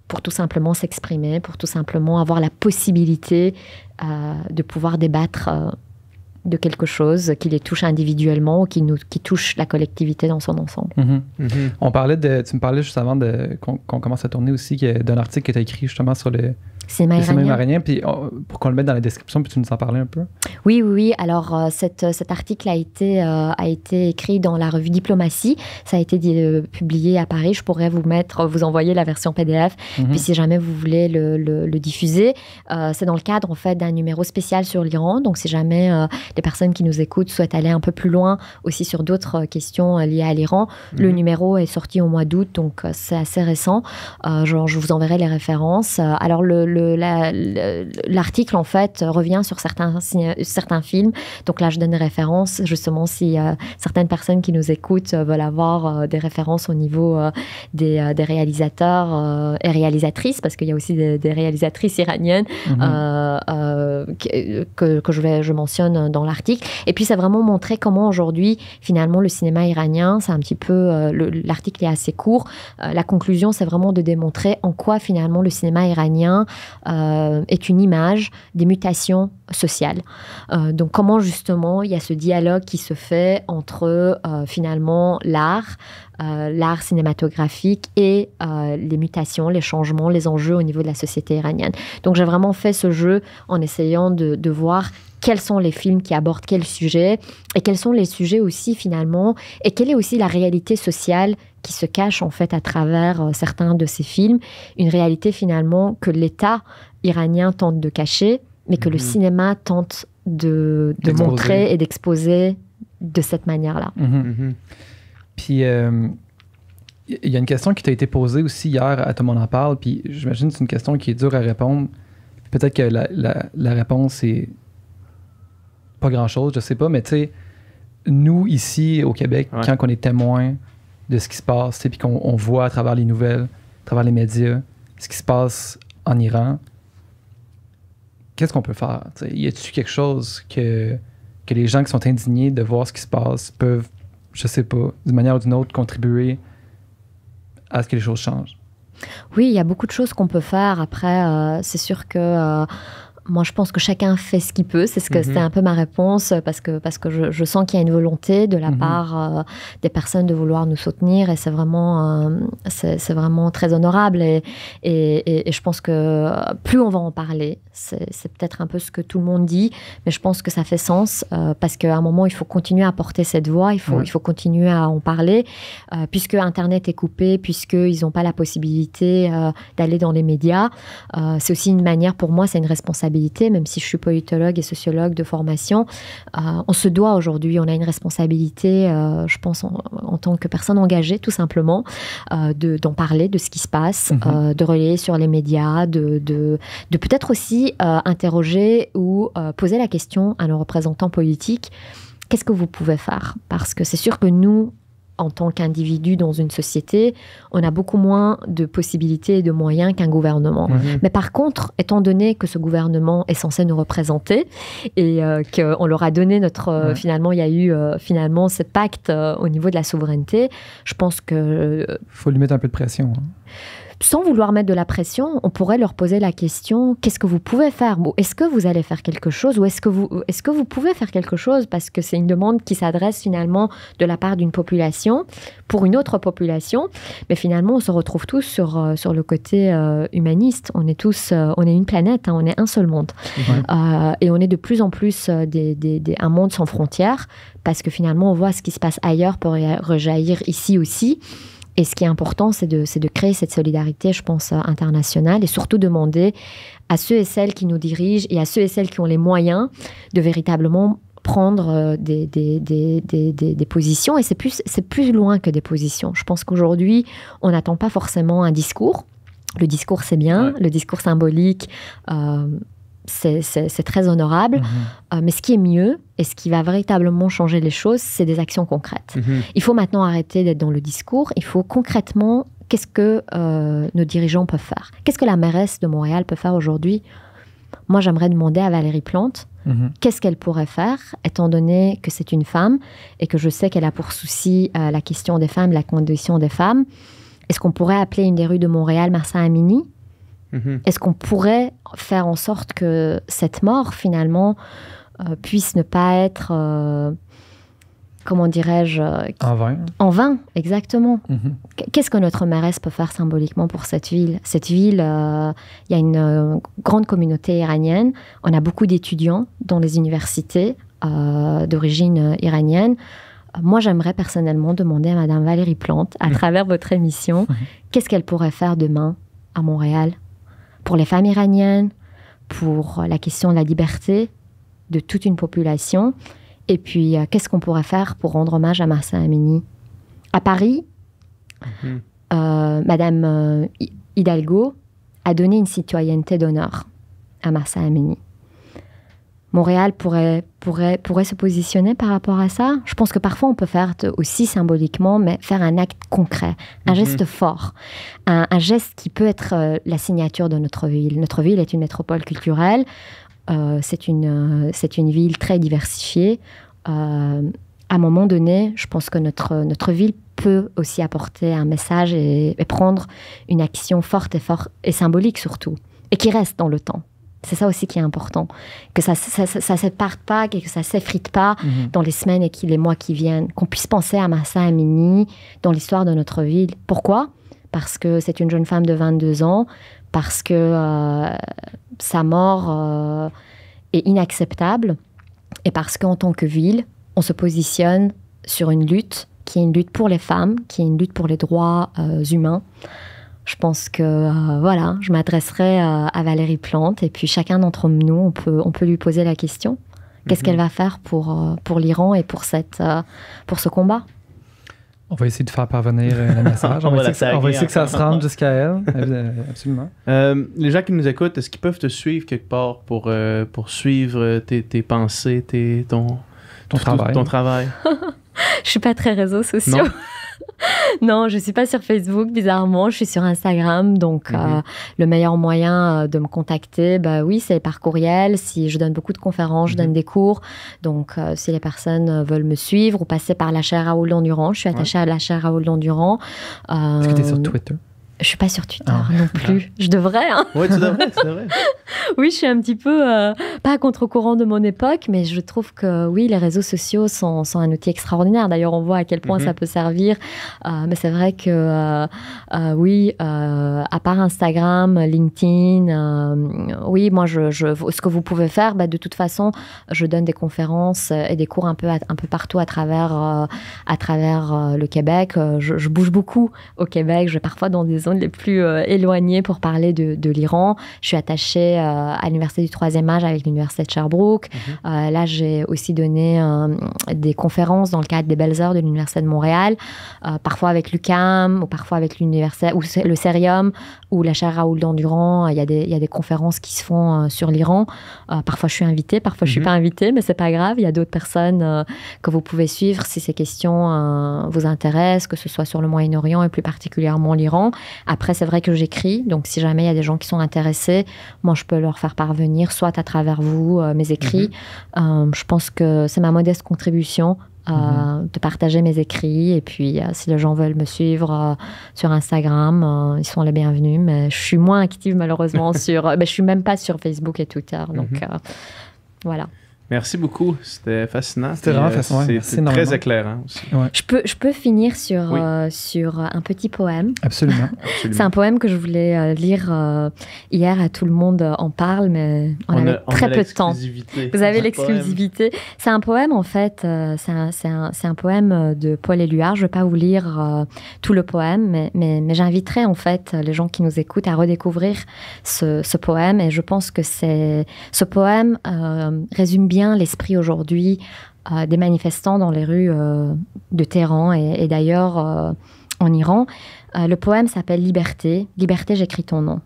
pour tout simplement s'exprimer, pour tout simplement avoir la possibilité de pouvoir débattre de quelque chose qui les touche individuellement ou qui touche la collectivité dans son ensemble. Tu me parlais juste avant qu'on commence à tourner aussi d'un article que tu as écrit justement sur le cinéma iranien, puis pour qu'on le mette dans la description, puis tu nous en parlais un peu. Oui. Alors, cet article a été écrit dans la revue Diplomatie. Ça a été publié à Paris. Je pourrais vous envoyer la version PDF. Puis si jamais vous voulez le diffuser, c'est dans le cadre en fait d'un numéro spécial sur l'Iran. Donc, si jamais les personnes qui nous écoutent souhaitent aller un peu plus loin aussi sur d'autres questions liées à l'Iran, le numéro est sorti au mois d'août, donc c'est assez récent. Je vous enverrai les références. Alors, l'article, en fait, revient sur certains films. Donc là, je donne des références, justement, si certaines personnes qui nous écoutent veulent avoir des références au niveau des réalisateurs et réalisatrices, parce qu'il y a aussi des réalisatrices iraniennes que je mentionne dans l'article. Et puis, c'est vraiment montrer comment aujourd'hui, finalement, le cinéma iranien, c'est un petit peu... l'article est assez court. La conclusion, c'est vraiment de démontrer en quoi, finalement, le cinéma iranien est une image des mutations sociales. Donc, comment, justement, il y a ce dialogue qui se fait entre, finalement, l'art cinématographique et les mutations, les changements, les enjeux au niveau de la société iranienne. Donc, j'ai vraiment fait ce jeu en essayant de voir quels sont les films qui abordent quel sujet et quels sont les sujets aussi, finalement, et quelle est aussi la réalité sociale qui se cache, en fait, à travers certains de ces films. Une réalité, finalement, que l'État iranien tente de cacher, mais que le cinéma tente de montrer et d'exposer de cette manière-là. Puis, il y a une question qui t'a été posée aussi hier à Tout le monde en parle, puis j'imagine que c'est une question qui est dure à répondre. Peut-être que la réponse est pas grand-chose, je sais pas, mais tu sais, nous, ici, au Québec, quand on est témoin de ce qui se passe, puis qu'on voit à travers les nouvelles, à travers les médias, ce qui se passe en Iran, qu'est-ce qu'on peut faire? T'sais, y a-t-il quelque chose que les gens qui sont indignés de voir ce qui se passe peuvent, je sais pas, d'une manière ou d'une autre, contribuer à ce que les choses changent? Oui, il y a beaucoup de choses qu'on peut faire. Après, c'est sûr que... moi, je pense que chacun fait ce qu'il peut. C'était un peu ma réponse parce que je sens qu'il y a une volonté de la part des personnes de vouloir nous soutenir, et c'est vraiment très honorable. Et je pense que plus on va en parler, c'est peut-être un peu ce que tout le monde dit, mais je pense que ça fait sens parce qu'à un moment, il faut continuer à porter cette voix, il faut continuer à en parler, puisque Internet est coupé, puisqu'ils n'ont pas la possibilité d'aller dans les médias. C'est aussi une manière, pour moi, c'est une responsabilité, même si je suis politologue et sociologue de formation. On se doit aujourd'hui, on a une responsabilité, je pense, en tant que personne engagée, tout simplement, d'en parler, de ce qui se passe, de relayer sur les médias, de peut-être aussi interroger ou poser la question à nos représentants politiques, qu'est-ce que vous pouvez faire? Parce que c'est sûr que nous, en tant qu'individu dans une société, on a beaucoup moins de possibilités et de moyens qu'un gouvernement. Mais par contre, étant donné que ce gouvernement est censé nous représenter et qu'on leur a donné notre... finalement, il y a eu finalement ce pacte au niveau de la souveraineté, je pense que... faut lui mettre un peu de pression. Sans vouloir mettre de la pression, on pourrait leur poser la question, qu'est-ce que vous pouvez faire? Est-ce que vous allez faire quelque chose, ou est-ce que vous pouvez faire quelque chose? Parce que c'est une demande qui s'adresse finalement de la part d'une population pour une autre population. Mais finalement, on se retrouve tous sur le côté humaniste. On est une planète, on est un seul monde. Et on est de plus en plus un monde sans frontières, parce que finalement, on voit ce qui se passe ailleurs peut rejaillir ici aussi. Et ce qui est important, c'est de créer cette solidarité, je pense, internationale, et surtout demander à ceux et celles qui nous dirigent et à ceux et celles qui ont les moyens de véritablement prendre des positions. Et c'est plus loin que des positions. Je pense qu'aujourd'hui, on n'attend pas forcément un discours. Le discours, c'est bien. Le discours symbolique, c'est très honorable. Mais ce qui est mieux et ce qui va véritablement changer les choses, c'est des actions concrètes. Il faut maintenant arrêter d'être dans le discours. Il faut concrètement, qu'est-ce que nos dirigeants peuvent faire? Qu'est-ce que la mairesse de Montréal peut faire aujourd'hui? Moi, j'aimerais demander à Valérie Plante, qu'est-ce qu'elle pourrait faire, étant donné que c'est une femme et que je sais qu'elle a pour souci la question des femmes, la condition des femmes. Est-ce qu'on pourrait appeler une des rues de Montréal Marsa Amini? Est-ce qu'on pourrait faire en sorte que cette mort, finalement, puisse ne pas être, comment dirais-je... En vain. En vain, exactement. Qu'est-ce que notre mairesse peut faire symboliquement pour cette ville? Cette ville, il y a une grande communauté iranienne. On a beaucoup d'étudiants dans les universités d'origine iranienne. Moi, j'aimerais personnellement demander à Madame Valérie Plante, à travers votre émission, qu'est-ce qu'elle pourrait faire demain à Montréal pour les femmes iraniennes, pour la question de la liberté de toute une population, et puis qu'est-ce qu'on pourrait faire pour rendre hommage à Mahsa Amini. À Paris, Madame Hidalgo a donné une citoyenneté d'honneur à Mahsa Amini. Montréal pourrait se positionner par rapport à ça. Je pense que parfois on peut faire aussi symboliquement, mais faire un acte concret, un geste fort, un geste qui peut être la signature de notre ville. Notre ville est une métropole culturelle, c'est une ville très diversifiée. À un moment donné, je pense que notre ville peut aussi apporter un message et prendre une action forte et symbolique surtout, et qui reste dans le temps. C'est ça aussi qui est important, que ça s'éparte pas, que ça s'effrite pas dans les semaines et les mois qui viennent, qu'on puisse penser à Mahsa Amini dans l'histoire de notre ville. Pourquoi? Parce que c'est une jeune femme de 22 ans, parce que sa mort est inacceptable, et parce qu'en tant que ville, on se positionne sur une lutte qui est une lutte pour les femmes, qui est une lutte pour les droits humains. Je pense que, voilà, je m'adresserai à Valérie Plante, et puis chacun d'entre nous, on peut lui poser la question. Qu'est-ce qu'elle va faire pour l'Iran et pour ce combat? On va essayer de faire parvenir le message. On va essayer que ça se rende jusqu'à elle. Absolument. Les gens qui nous écoutent, est-ce qu'ils peuvent te suivre quelque part pour suivre tes pensées, ton travail? Je suis pas très réseaux sociaux. Non. Non, je suis pas sur Facebook, bizarrement. Je suis sur Instagram, donc le meilleur moyen de me contacter, oui, c'est par courriel. Si je donne beaucoup de conférences, je donne des cours. Donc, si les personnes veulent me suivre ou passer par la chaire Raoul-Dandurand, je suis attachée à la chaire Raoul-Dandurand. Est-ce que tu es sur Twitter? Je suis pas sur Twitter non plus. Je devrais, hein. Oui, tu devrais. Oui, je suis un petit peu pas à contre-courant de mon époque, mais je trouve que oui, les réseaux sociaux sont un outil extraordinaire. D'ailleurs, on voit à quel point ça peut servir. Mais c'est vrai que oui, à part Instagram, LinkedIn, oui, moi, ce que vous pouvez faire, de toute façon, je donne des conférences et des cours un peu partout à travers le Québec. Je bouge beaucoup au Québec. Je vais parfois dans des zones les plus éloignées pour parler de l'Iran. Je suis attachée à l'Université du 3e âge avec l'Université de Sherbrooke. Là, j'ai aussi donné des conférences dans le cadre des Belles Heures de l'Université de Montréal, parfois avec l'UQAM ou parfois avec l'université ou le Cerium ou la chaire Raoul-Dandurand. Il y a des conférences qui se font sur l'Iran. Parfois, je suis invitée, parfois, je ne suis pas invitée, mais ce n'est pas grave. Il y a d'autres personnes que vous pouvez suivre si ces questions vous intéressent, que ce soit sur le Moyen-Orient et plus particulièrement l'Iran. Après, c'est vrai que j'écris, donc si jamais il y a des gens qui sont intéressés, moi, je peux leur faire parvenir, soit à travers vous, mes écrits. Je pense que c'est ma modeste contribution de partager mes écrits. Et puis, si les gens veulent me suivre sur Instagram, ils sont les bienvenus. Mais je suis moins active, malheureusement, je suis même pas sur Facebook et Twitter. Donc, voilà. Merci beaucoup. C'était fascinant. C'était vraiment fascinant. C'était très éclairant aussi. Ouais. Je peux finir sur, Oui. sur un petit poème. Absolument. C'est un poème que je voulais lire hier à Tout le monde en parle, mais on avait très peu de temps. Vous avez l'exclusivité. C'est un poème, en fait. C'est un poème de Paul Éluard. Je ne vais pas vous lire tout le poème, mais j'inviterai, en fait, les gens qui nous écoutent à redécouvrir ce poème. Et je pense que ce poème résume bien l'esprit aujourd'hui des manifestants dans les rues de Téhéran et d'ailleurs en Iran. Le poème s'appelle Liberté. Liberté, j'écris ton nom.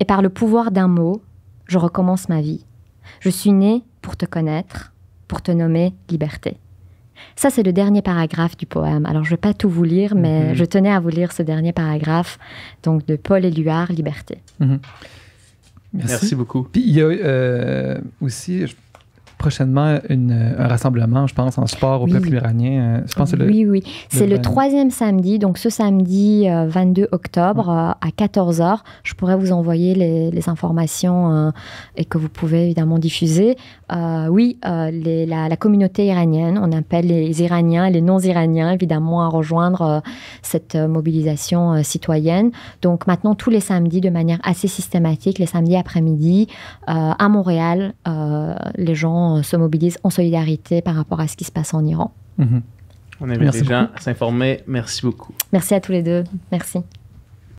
Et par le pouvoir d'un mot, je recommence ma vie. Je suis né pour te connaître, pour te nommer Liberté. Ça, c'est le dernier paragraphe du poème. Alors, je ne vais pas tout vous lire, mais je tenais à vous lire ce dernier paragraphe, donc de Paul Éluard, Liberté. Merci beaucoup. Puis il y a aussi prochainement un rassemblement, je pense, en support au peuple iranien. Je pense que oui. C'est le 3e samedi, donc ce samedi 22 octobre à 14h. Je pourrais vous envoyer les informations et que vous pouvez évidemment diffuser. La communauté iranienne, on appelle les Iraniens et les non-Iraniens, évidemment, à rejoindre cette mobilisation citoyenne. Donc maintenant, tous les samedis, de manière assez systématique, les samedis après-midi, à Montréal, les gens se mobilisent en solidarité par rapport à ce qui se passe en Iran. On invite les gens à s'informer. Merci beaucoup. Merci à tous les deux. Merci.